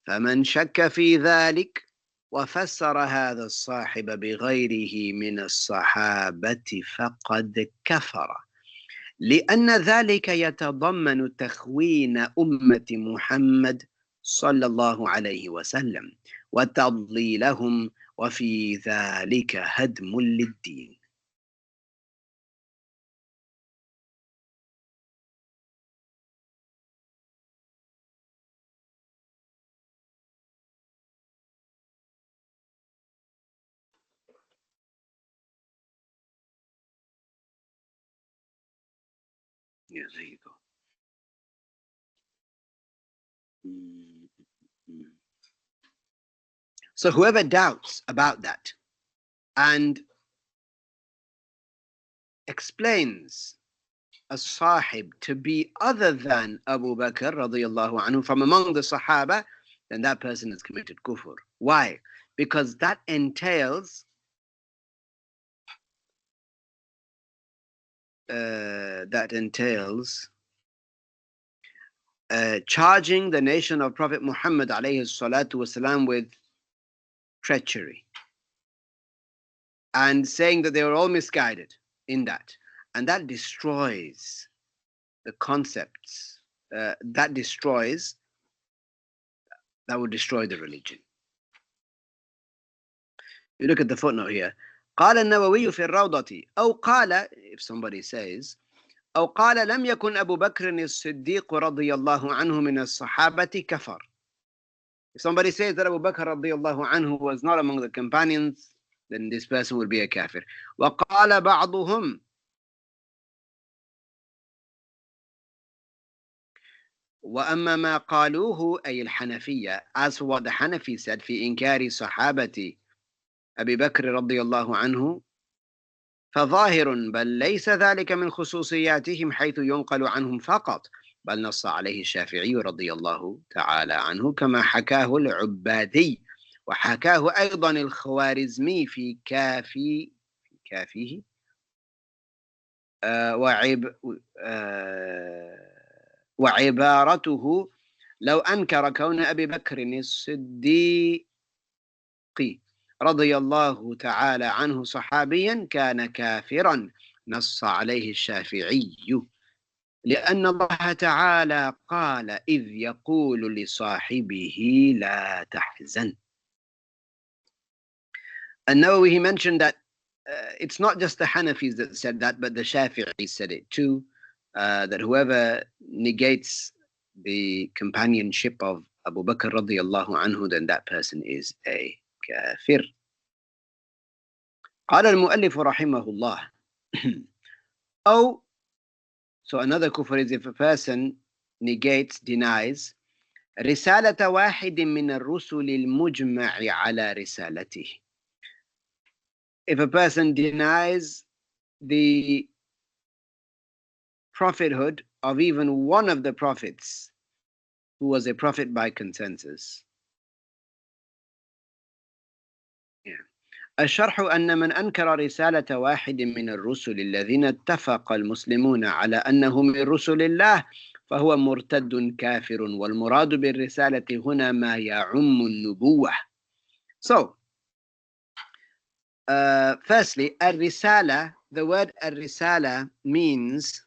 فمن شك في ذلك وفسر هذا الصاحب بغيره من الصحابة فقد كفر لأن ذلك يتضمن تخوين أمة محمد صلى الله عليه وسلم وتضليلهم وفي ذلك هدم للدين. Yeah, there you go. So whoever doubts about that and explains a sahib to be other than Abu Bakr radiyallahu anhu from among the Sahaba, then that person has committed kufr. Why? Because that entails charging the nation of Prophet Muhammad alayhi salatu wasalam with treachery and saying that they were all misguided in that. And that destroys the concepts. That would destroy the religion. You look at the footnote here. قال النووي في الروضة أو قال, if somebody says, أو قال لم يكن أبو بكر الصديق رضي الله عنه من الصحابة كفر. If somebody says that Abu Bakr رضي الله عنه was not among the companions, then this person will be a kafir. وقال بعضهم, وأما ما قالوه أي الحنفية, as for what the Hanafi said في إنكار صحابة أبي بكر رضي الله عنه, فظاهر بل ليس ذلك من خصوصياتهم حيث ينقل عنهم فقط, بل نص عليه الشافعي رضي الله تعالى عنه كما حكاه العبادي وحكاه أيضا الخوارزمي في كافيه وعبارته لو أنكر كون أبي بكر الصديق رضي الله تعالى عنه صحابيا كان كافرا, نص عليه الشافعي لأن الله تعالى قال إذ يقول لصاحبه لا تحزن. And now he mentioned that it's not just the Hanafis that said that, but the Shafi'is said it too, that whoever negates the companionship of Abu Bakr radiyallahu anhu, then that person is a kafir. قال المؤلف رحمه الله أو, so another kufr is if a person negates, denies رسالة واحد من الرسل المجمع على رسالته. If a person denies the prophethood of even one of the prophets who was a prophet by consensus. الشرح أن من أنكر رسالة واحد من الرسل الذين اتفق المسلمون على أنهم من رسل الله فهو مرتد كافر, والمراد بالرسالة هنا ما يعم النبوة. So, firstly, الرسالة, the word الرسالة means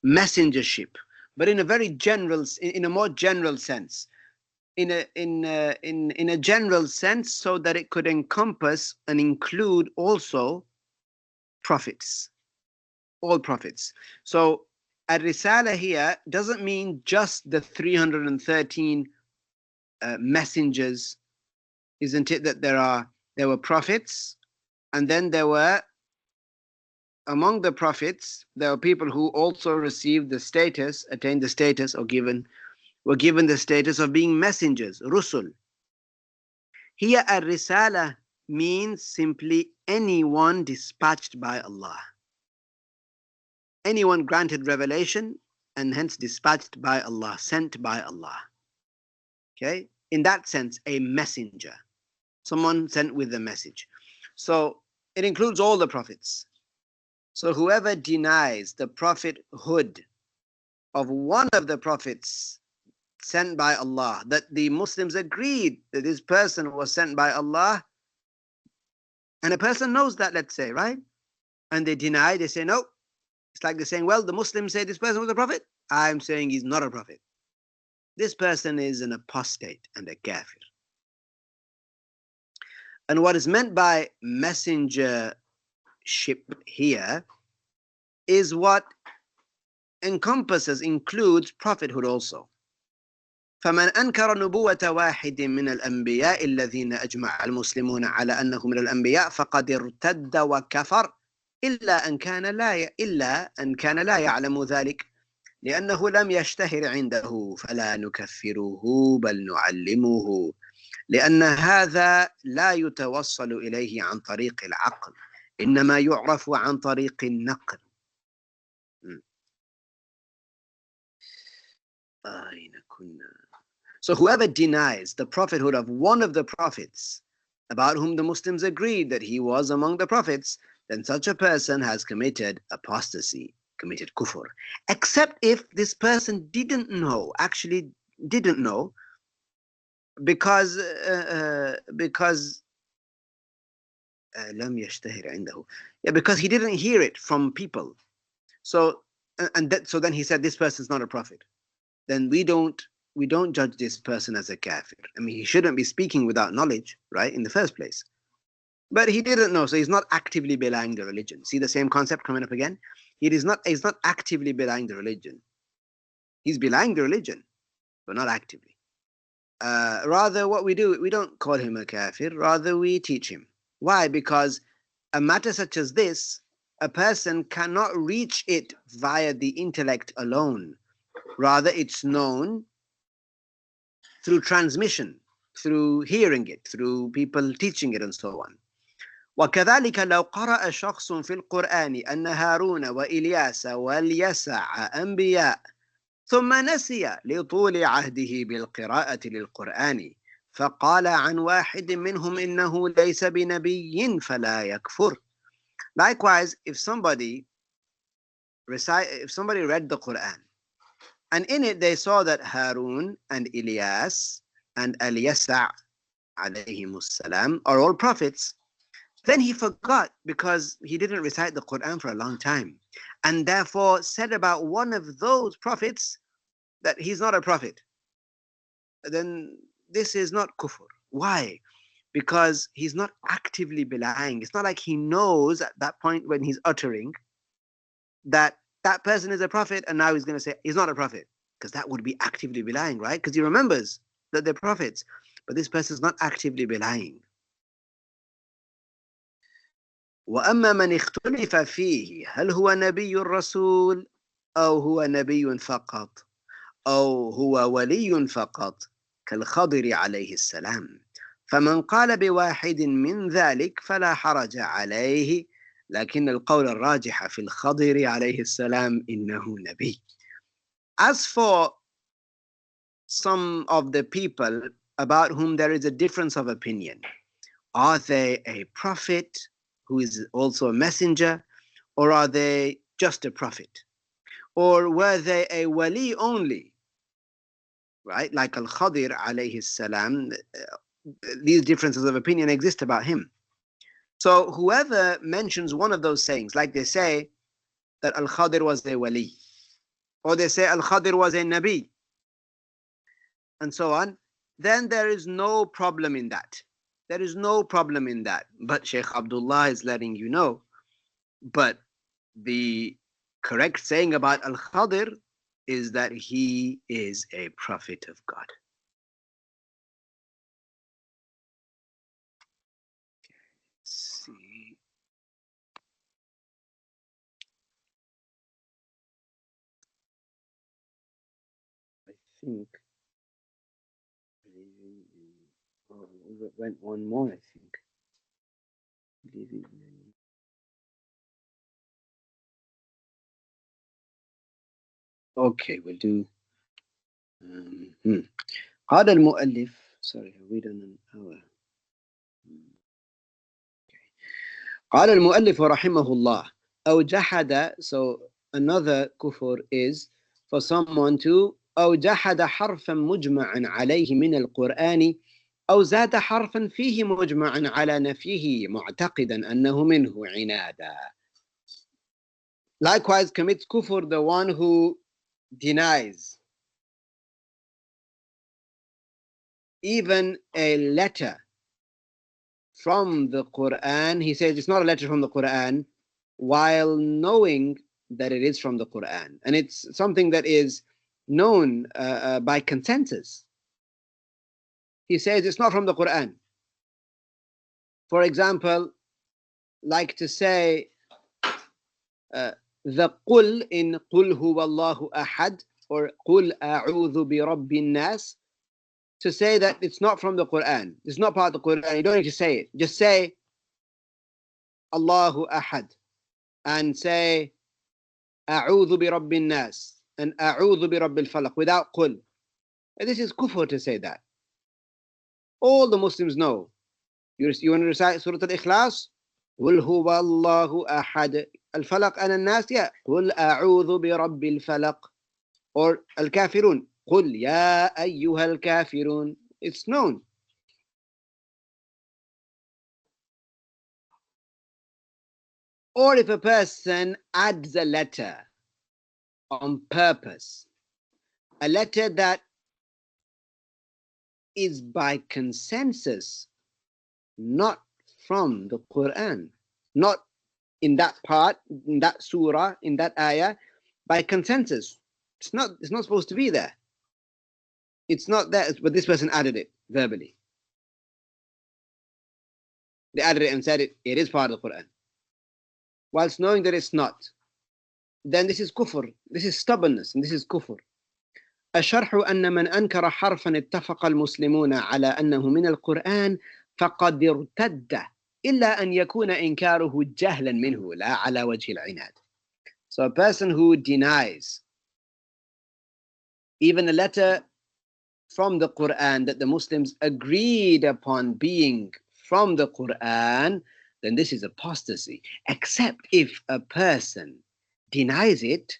messengership, but in a very general, in a more general sense, in a general sense, so that it could encompass and include also prophets, all prophets. So Ar-Risala here doesn't mean just the 313 messengers, isn't it? That there were prophets, and then there were, among the prophets, there were people who also received the status, attained the status, or were given the status of being messengers, rusul. Here, Ar-Risala means simply anyone dispatched by Allah. Anyone granted revelation and hence dispatched by Allah, sent by Allah. Okay? In that sense, a messenger. Someone sent with a message. So it includes all the prophets. So whoever denies the prophethood of one of the prophets sent by Allah, that the Muslims agreed that this person was sent by Allah, and a person knows that, let's say, right? And they deny, they say, no. It's like they're saying, well, the Muslims say this person was a prophet. I'm saying he's not a prophet. This person is an apostate and a kafir. And what is meant by messengership here is what encompasses, includes prophethood also. فمن أنكر نبوة واحد من الأنبياء الذين أجمع المسلمون على أنه من الأنبياء فقد ارتد وكفر إلا أن كان لا يعلم ذلك لأنه لم يشتهر عنده فلا نكفره بل نعلمه لأن هذا لا يتوصل إليه عن طريق العقل إنما يعرف عن طريق النقل. أين كنا؟ So whoever denies the prophethood of one of the prophets about whom the Muslims agreed that he was among the prophets, then such a person has committed apostasy, committed kufr. Except if this person didn't know, actually didn't know, because because he didn't hear it from people. So so then he said this person is not a prophet. Then we don't we don't judge this person as a kafir. I mean, he shouldn't be speaking without knowledge, right, in the first place. But he didn't know, so he's not actively belying the religion. See the same concept coming up again? He's not actively belying the religion. He's belying the religion, but not actively. Rather, what we do, we don't call him a kafir, rather we teach him. Why? Because a matter such as this, a person cannot reach it via the intellect alone. Rather, it's known through transmission, through hearing it, through people teaching it, and so on. وكذلك لو قرأ شخص في القرآن أن هارون وإلياس واليسع أنبياء ثم نسي لطول عهده بالقراءة للقرآن فقال عن واحد منهم إنه ليس بنبي فلا يكفر. Likewise, if somebody read the Quran and in it they saw that Harun and Ilyas and Al-Yasa' alayhimus salam are all prophets, then he forgot because he didn't recite the Quran for a long time, and therefore said about one of those prophets that he's not a prophet. Then this is not kufr. Why? Because he's not actively belying. It's not like he knows at that point when he's uttering that that person is a prophet, and now he's going to say he's not a prophet, because that would be actively belying, right? Because he remembers that they're prophets, but this person is not actively belying. وأما من اختلف فيه هل هو نبي الرسول أو هو نبي فقط أو هو ولي فقط كالخضر عليه السلام فمن قال بواحد من ذلك فلا حرج عليه لكن القول الراجح في الخضر عليه السلام إنه نبي. As for some of the people about whom there is a difference of opinion, are they a prophet who is also a messenger, or are they just a prophet? Or were they a wali only? Right? Like Al-Khadir alayhi salam, these differences of opinion exist about him. So whoever mentions one of those sayings, like they say that Al-Khadir was a wali, or they say Al-Khadir was a nabi, and so on, then there is no problem in that. There is no problem in that. But Shaykh Abdullah is letting you know, but the correct saying about Al-Khadir is that he is a prophet of God. Let's see. I think we went one more, I think. Okay, we'll do. قال المؤلف, sorry, I read on an hour. قال المؤلف رحمه الله أو جحد, so another kufr is for someone to أو جحد حرفا مجمعا عليه من القرآن أو زاد حرفا فيه مجمعا على نفيه معتقدا أنه منه عنادا. Likewise commits kufr the one who denies even a letter from the Quran. He says it's not a letter from the Quran while knowing that it is from the Quran, and it's something that is known by consensus. He says it's not from the Quran. For example, like to say the qul in qul huwa Allahu ahad or qul a'udhu bi rabbin nas, to say that it's not from the Quran, it's not part of the Quran. You don't need to say it. Just say Allahu ahad and say a'udhu bi rabbin nas and a'udhu bi rabbil falaq without qul. This is kufr to say that. All the Muslims know. You want to recite Surah Al-Ikhlas? قل هو الله أحد الفلق أنا الناس, yeah. قل أعوذ برب الفلق. Or الكافرون قل يا أيها الكافرون. It's known. Or if a person adds a letter on purpose, a letter that is by consensus, not from the Quran, not in that part, in that surah, in that ayah, by consensus. It's not supposed to be there. It's not there, but this person added it verbally. They added it and said it is part of the Quran, whilst knowing that it's not. Then this is kufr, this is stubbornness, and this is kufr. الشرح أن من أنكر حرفا اتفق المسلمون على أنه من القرآن فقد ارتد إلا أن يكون إنكاره جهلا منه لا على وجه العناد. So a person who denies even a letter from the Quran that the Muslims agreed upon being from the Quran, then this is apostasy. Except if a person denies it,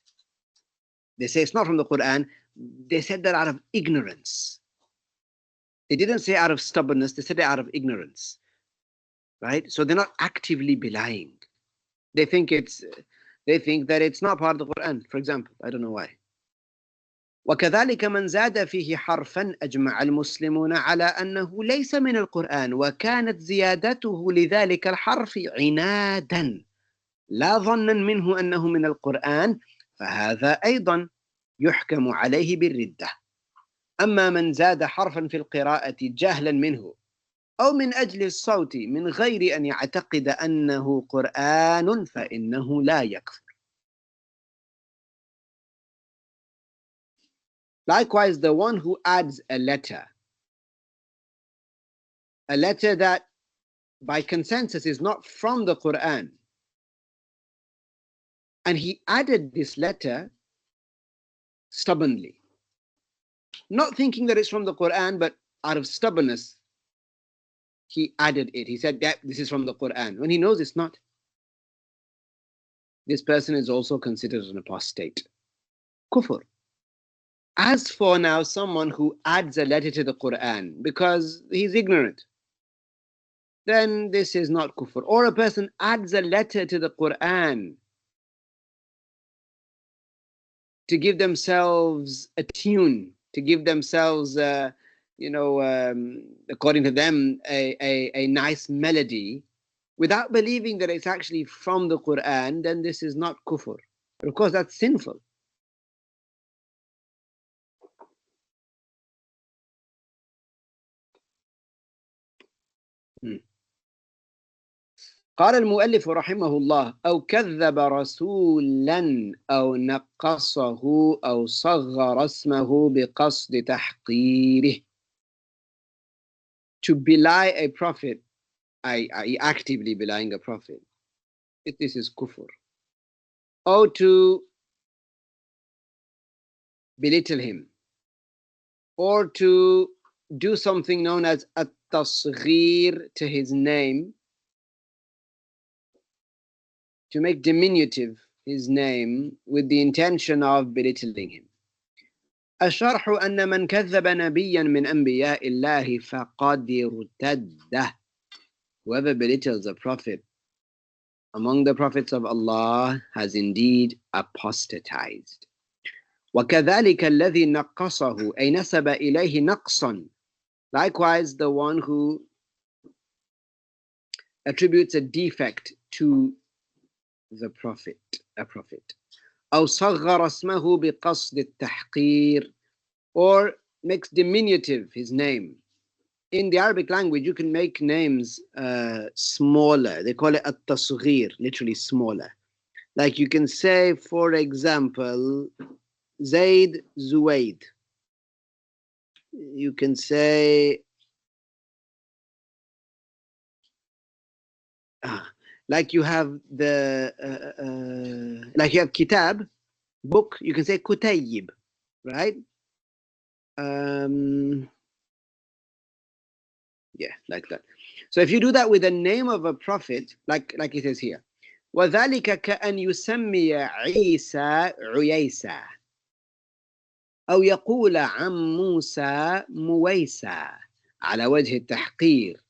they say it's not from the Quran, they said that out of ignorance. They didn't say out of stubbornness, they said it out of ignorance. Right? So they're not actively belying. They think that it's not part of the Quran, for example. I don't know why. وكذلك من زاد فيه حرفا أجمع المسلمون على أنه ليس من القرآن وكانت زيادته لذلك الحرف عنادا لا ظنا منه أنه من القرآن فهذا أيضا يحكم عليه بالردة. أما من زاد حرفا في القراءة جهلا منه أو من أجل الصوت من غير أن يعتقد أنه قرآن فإنه لا يكفر. Likewise, the one who adds a letter that by consensus is not from the Quran, and he added this letter stubbornly, not thinking that it's from the Quran, but out of stubbornness, he added it. He said that this is from the Quran, when he knows it's not. This person is also considered an apostate. Kufr. As for now, someone who adds a letter to the Quran because he's ignorant, then this is not kufr. Or a person adds a letter to the Quran to give themselves a tune, to give themselves, according to them, a nice melody, without believing that it's actually from the Quran, then this is not kufr. But of course, that's sinful. قال المؤلف رحمه الله أو كذب رسولا أو نقصه أو صغر اسمه بقصد تحقيره. To belie a prophet, I actively belying a prophet, this is kufr. Or to belittle him, or to do something known as at-tasghir to his name, to make diminutive his name with the intention of belittling him. الشرح أن من كذب نبيا من أنبياء الله فقد ارتد. Whoever belittles a prophet among the prophets of Allah has indeed apostatized. وكذلك الذي نقصه أي نسب إليه نقصا. Likewise, the one who attributes a defect to the prophet, a prophet. أو صغر اسمه بقصد التحقير, or makes diminutive his name. In the Arabic language, you can make names smaller. They call it at-tasghir, literally smaller. Like you can say, for example, Zayd Zuwaid. You can say, like you have like you have kitab, book, you can say kutayib, right? Yeah, like that. So if you do that with the name of a prophet, like it says here, وَذَلِكَ كَأَنْ يُسَمِّيَ عِيسَى عُيَيْسَى أو يقول عن موسى مويسى على وجه التحقير.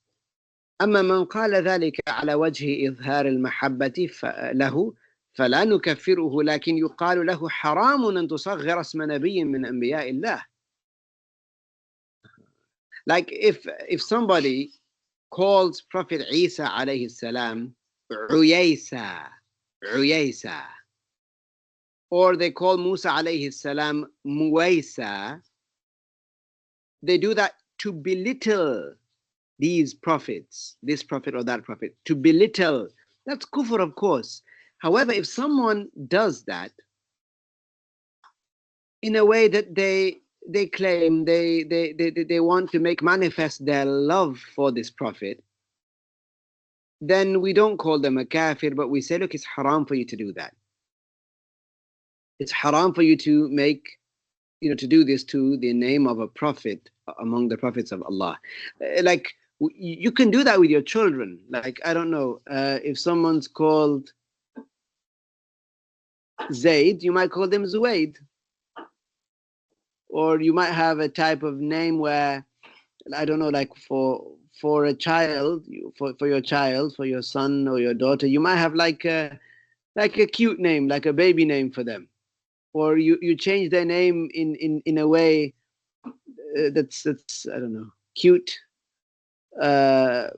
أما من قال ذلك على وجه إظهار المحبة له فلا نكفره لكن يقال له حرام أن تصغر اسم نبي من أنبياء الله. Like if somebody calls Prophet Isa alayhi salam Uyaysa, Uyaysa, or they call Musa alayhi salam Muwaysa, they do that to belittle these prophets, this prophet or that prophet, to belittle. That's kufr, of course. However, if someone does that in a way that they claim they want to make manifest their love for this prophet, then we don't call them a kafir, but we say, look, it's haram for you to do that. It's haram for you to make, to do this to the name of a prophet among the prophets of Allah. Like, you can do that with your children. Like, I don't know, if someone's called Zaid, you might call them Zuwaid. Or you might have a type of name where, I don't know, like for a child, for your child, for your son or your daughter, you might have like a cute name, like a baby name for them. Or you change their name in a way that's I don't know, cute. Yeah,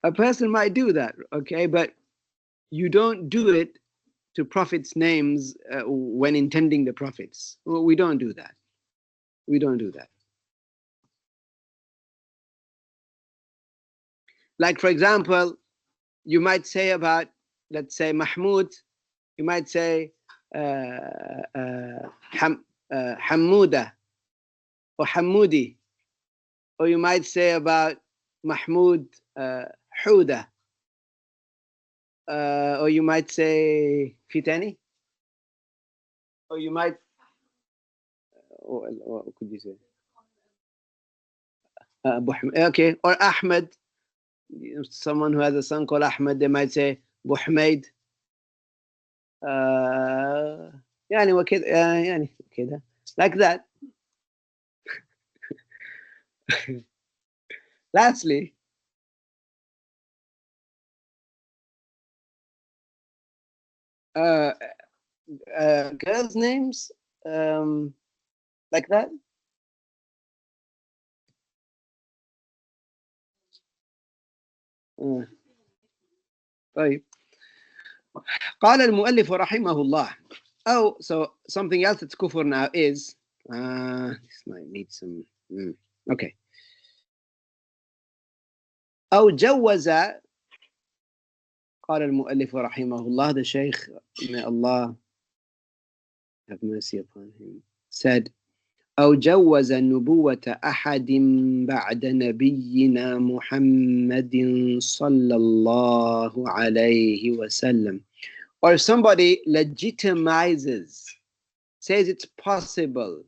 a person might do that, okay, but you don't do it to prophets' names when intending the prophets. We don't do that. We don't do that. Like, for example, you might say about, let's say, Mahmoud, you might say Hamuda or Hamoudi, or you might say about Mahmoud Huda, or you might say Fitani, or you might, what could you say? Okay, or Ahmed. Someone who has a son called Ahmed, they might say Buhmaid. يعني وكذا يعني كذا, like that. Lastly, girls' names, like that. طيب. قال المؤلف رحمه الله. Oh, so something else that's kufr now is, this might need some, okay. أو جوز, قال المؤلف رحمه الله, the Shaykh, may Allah have mercy upon him, said, أو جوز نبوة أحد بعد نبينا محمد صلى الله عليه وسلم. Or if somebody legitimizes, says it's possible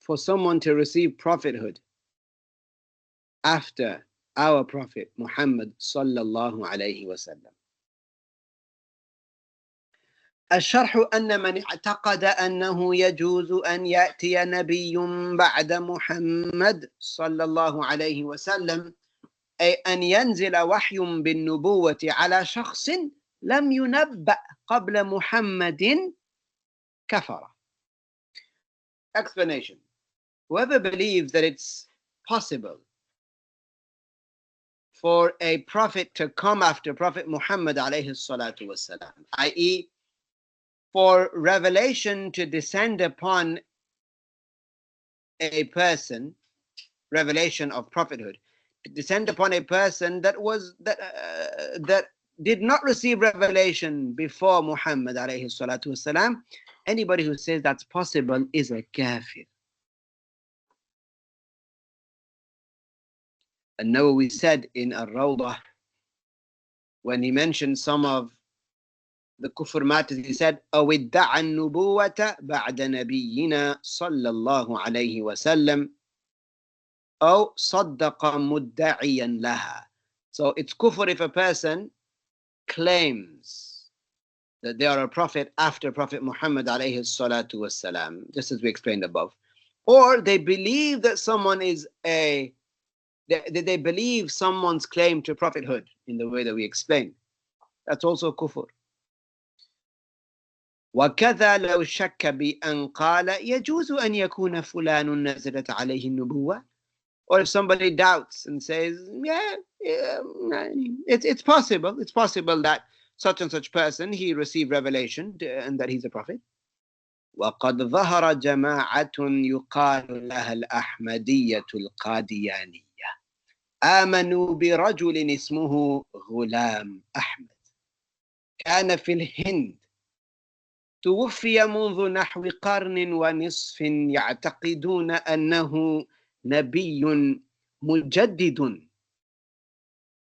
for someone to receive prophethood after our Prophet Muhammad sallallahu alayhi wasallam. الشرح أن من اعتقد أنه يجوز أن يأتي نبي بعد محمد صلى الله عليه وسلم، أي أن ينزل وحي بالنبوة على شخص لم ينبأ قبل محمد كفر. Explanation. Whoever believes that it's possible for a prophet to come after Prophet Muhammad alayhi salatu wasalam, i.e., for revelation to descend upon a person, revelation of prophethood, to descend upon a person that did not receive revelation before Muhammad alayhi salatu wasalam, anybody who says that's possible is a kafir. And Nawawi said in Ar-Rawdah, when he mentioned some of the kufr matters, he said, أو ادعى النبوة بعد نبينا صلى الله عليه وسلم أو صدق مدعيا لها. So it's kufr if a person claims that they are a prophet after Prophet Muhammad alayhi salatu wasalam, just as we explained above. Or they believe that someone is they believe someone's claim to prophethood in the way that we explained. That's also kufr. وكذا لو شك بأن قال يجوز أن يكون فلان نزلت عليه النبوة. Or if somebody doubts and says, it's possible that such and such person, he received revelation and that he's a prophet. وقد ظهر جماعة يقال لها الأحمدية القاديانية آمنوا برجل اسمه غلام أحمد كان في الهند توفي منذ نحو قرن ونصف يعتقدون أنه نبي مجدد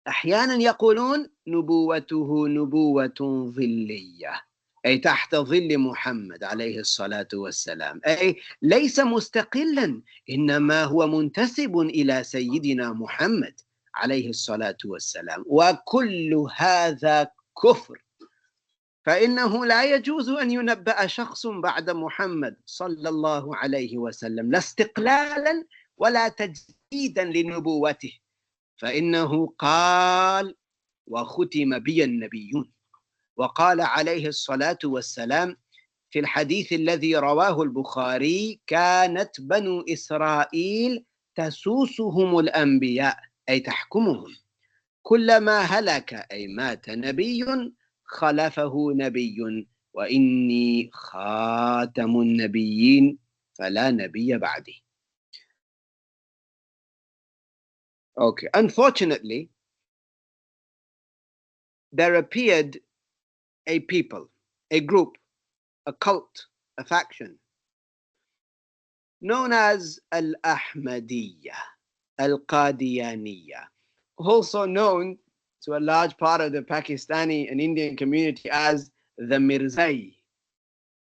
أحيانا يقولون نبوته نبوة ظلية أي تحت ظل محمد عليه الصلاة والسلام، أي ليس مستقلا إنما هو منتسب إلى سيدنا محمد عليه الصلاة والسلام، وكل هذا كفر، فإنه لا يجوز أن ينبأ شخص بعد محمد صلى الله عليه وسلم لا استقلالا ولا تجديدا لنبوته، فإنه قال وختم بي النبيون. وقال عليه الصلاة والسلام في الحديث الذي رواه البخاري كانت بنو إسرائيل تسوسهم الأنبياء أي تحكمهم، كلما هلك أي مات نبي خلفه نبي وإني خاتم النبيين فلا نبي بعدي. Okay, unfortunately, there appeared a people, a group, a cult, a faction, known as Al-Ahmadiyya, Al-Qadiyaniyya, also known to a large part of the Pakistani and Indian community as the Mirzai.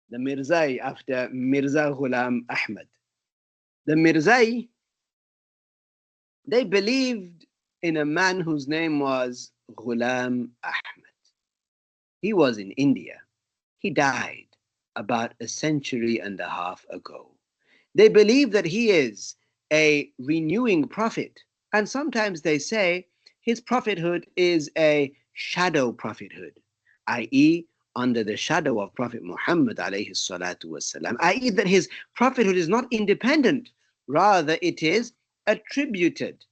The Mirzai after Mirza Ghulam Ahmad. The Mirzai, they believed in a man whose name was Ghulam Ahmad. He was in India. He died about a century and a half ago. They believe that he is a renewing prophet, and sometimes they say his prophethood is a shadow prophethood, i.e., under the shadow of Prophet Muhammad alayhi salatu wasalam, i.e., that his prophethood is not independent, rather it is attributed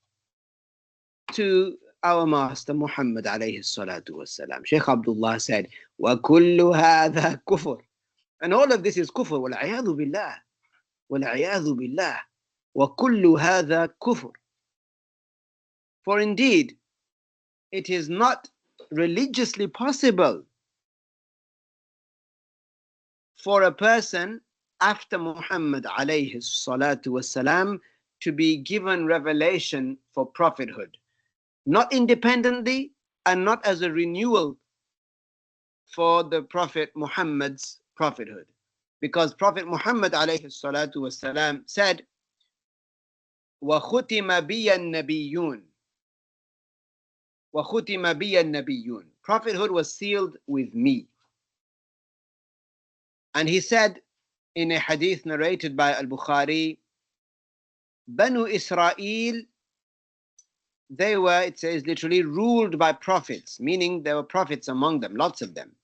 to our master Muhammad alayhi salatu wasalam. Sheikh Abdullah said, وَكُلُّ هَذَا كُفْرٌ, and all of this is kufr, وَالْعِيَاذُ بِاللَّهِ وَالْعِيَاذُ بِاللَّهِ وَكُلُّ هَذَا كُفْرٌ. For indeed, it is not religiously possible for a person after Muhammad alayhi salatu wasalam to be given revelation for prophethood, not independently and not as a renewal for the Prophet Muhammad's prophethood. Because Prophet Muhammad alayhi salatu wasalam said, وَخُتِمَ بِيَ النَّبِيُّونَ وَخُتِمَ بِيَ النَّبِيُّونَ, prophethood was sealed with me. And he said in a hadith narrated by Al-Bukhari, Banu Israel, they were, it says literally, ruled by prophets, meaning there were prophets among them, lots of them.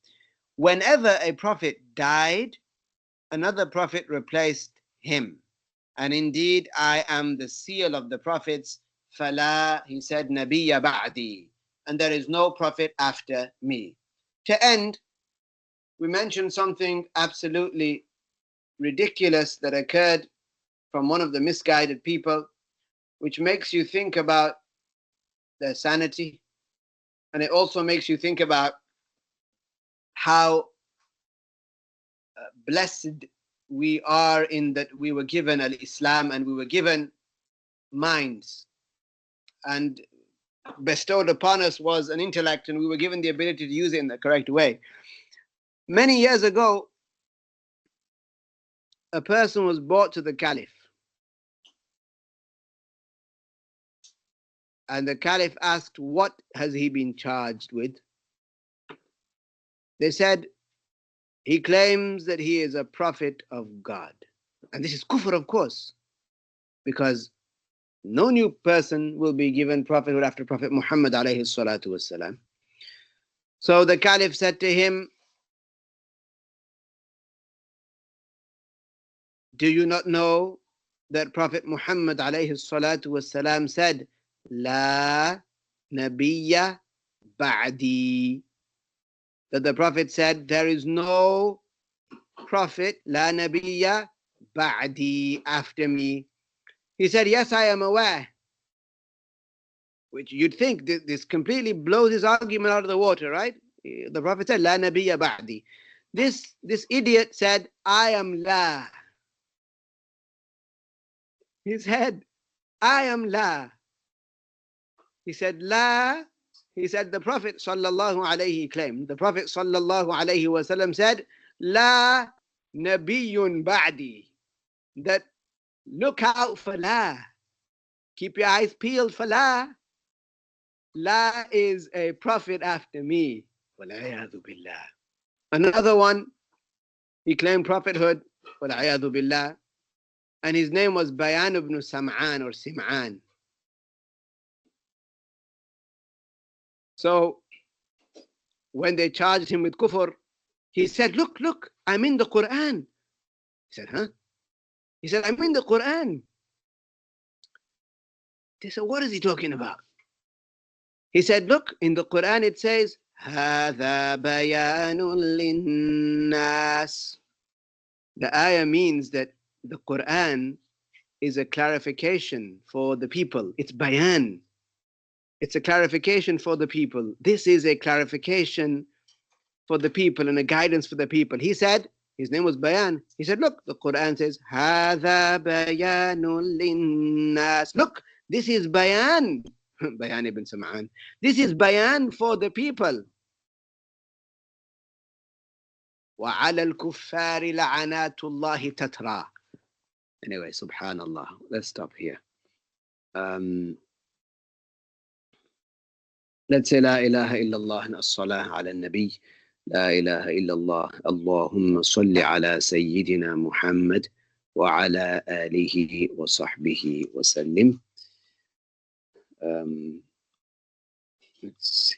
Whenever a prophet died, another prophet replaced him. And indeed, I am the seal of the prophets. Fala, he said, Nabiyya ba'di, and there is no prophet after me. To end, we mentioned something absolutely ridiculous that occurred from one of the misguided people, which makes you think about their sanity, and it also makes you think about how blessed we are in that we were given al-Islam and we were given minds, and bestowed upon us was an intellect, and we were given the ability to use it in the correct way. Many years ago, a person was brought to the Caliph, and the Caliph asked, what has he been charged with? They said, he claims that he is a prophet of God. And this is kufr, of course, because no new person will be given prophethood after Prophet Muhammad alayhi salatu wasalam. So the Caliph said to him, Do you not know that Prophet Muhammad عليه الصلاة والسلام said, La Nabiyya Ba'di? That the Prophet said, there is no Prophet, La Nabiyya Ba'di, after me. He said, yes, I am aware. Which you'd think this completely blows his argument out of the water, right? The Prophet said, La Nabiyya Ba'di. This idiot said, I am La. He said, I am La. He said, La. He said, the Prophet sallallahu alayhi claimed, the Prophet sallallahu alayhi wasallam said, La Nabiyyun Ba'di. That look out for La. Keep your eyes peeled for La. La is a prophet after me. Wal-'iyadhu billah. Another one, he claimed prophethood. Wal-'iyadhu billah. And his name was Bayan ibn Sam'an or Sim'an. So when they charged him with kufr, he said, look, I'm in the Quran. He said, huh? He said, I'm in the Quran. They said, what is he talking about? He said, look, in the Quran it says, هَذَا بَيَانٌ لِلنَّاسِ. The ayah means that the Quran is a clarification for the people. It's bayan. It's a clarification for the people. This is a clarification for the people and a guidance for the people. He said, his name was Bayan. He said, look, the Quran says, هَذَا بَيَانٌ لِلنَّاسِ. Look, this is Bayan. Bayan ibn Sam'an. This is Bayan for the people. وَعَلَى الْكُفَّارِ لَعَنَاتُ اللَّهِ تَتْرَى. Anyway, subhanallah. Let's stop here. Let's say La ilaha illallah and as-salah ala nabi. La ilaha illallah. Allahumma salli ala Sayyidina Muhammad wa ala alihi wa sahbihi wa sallim. Let's see.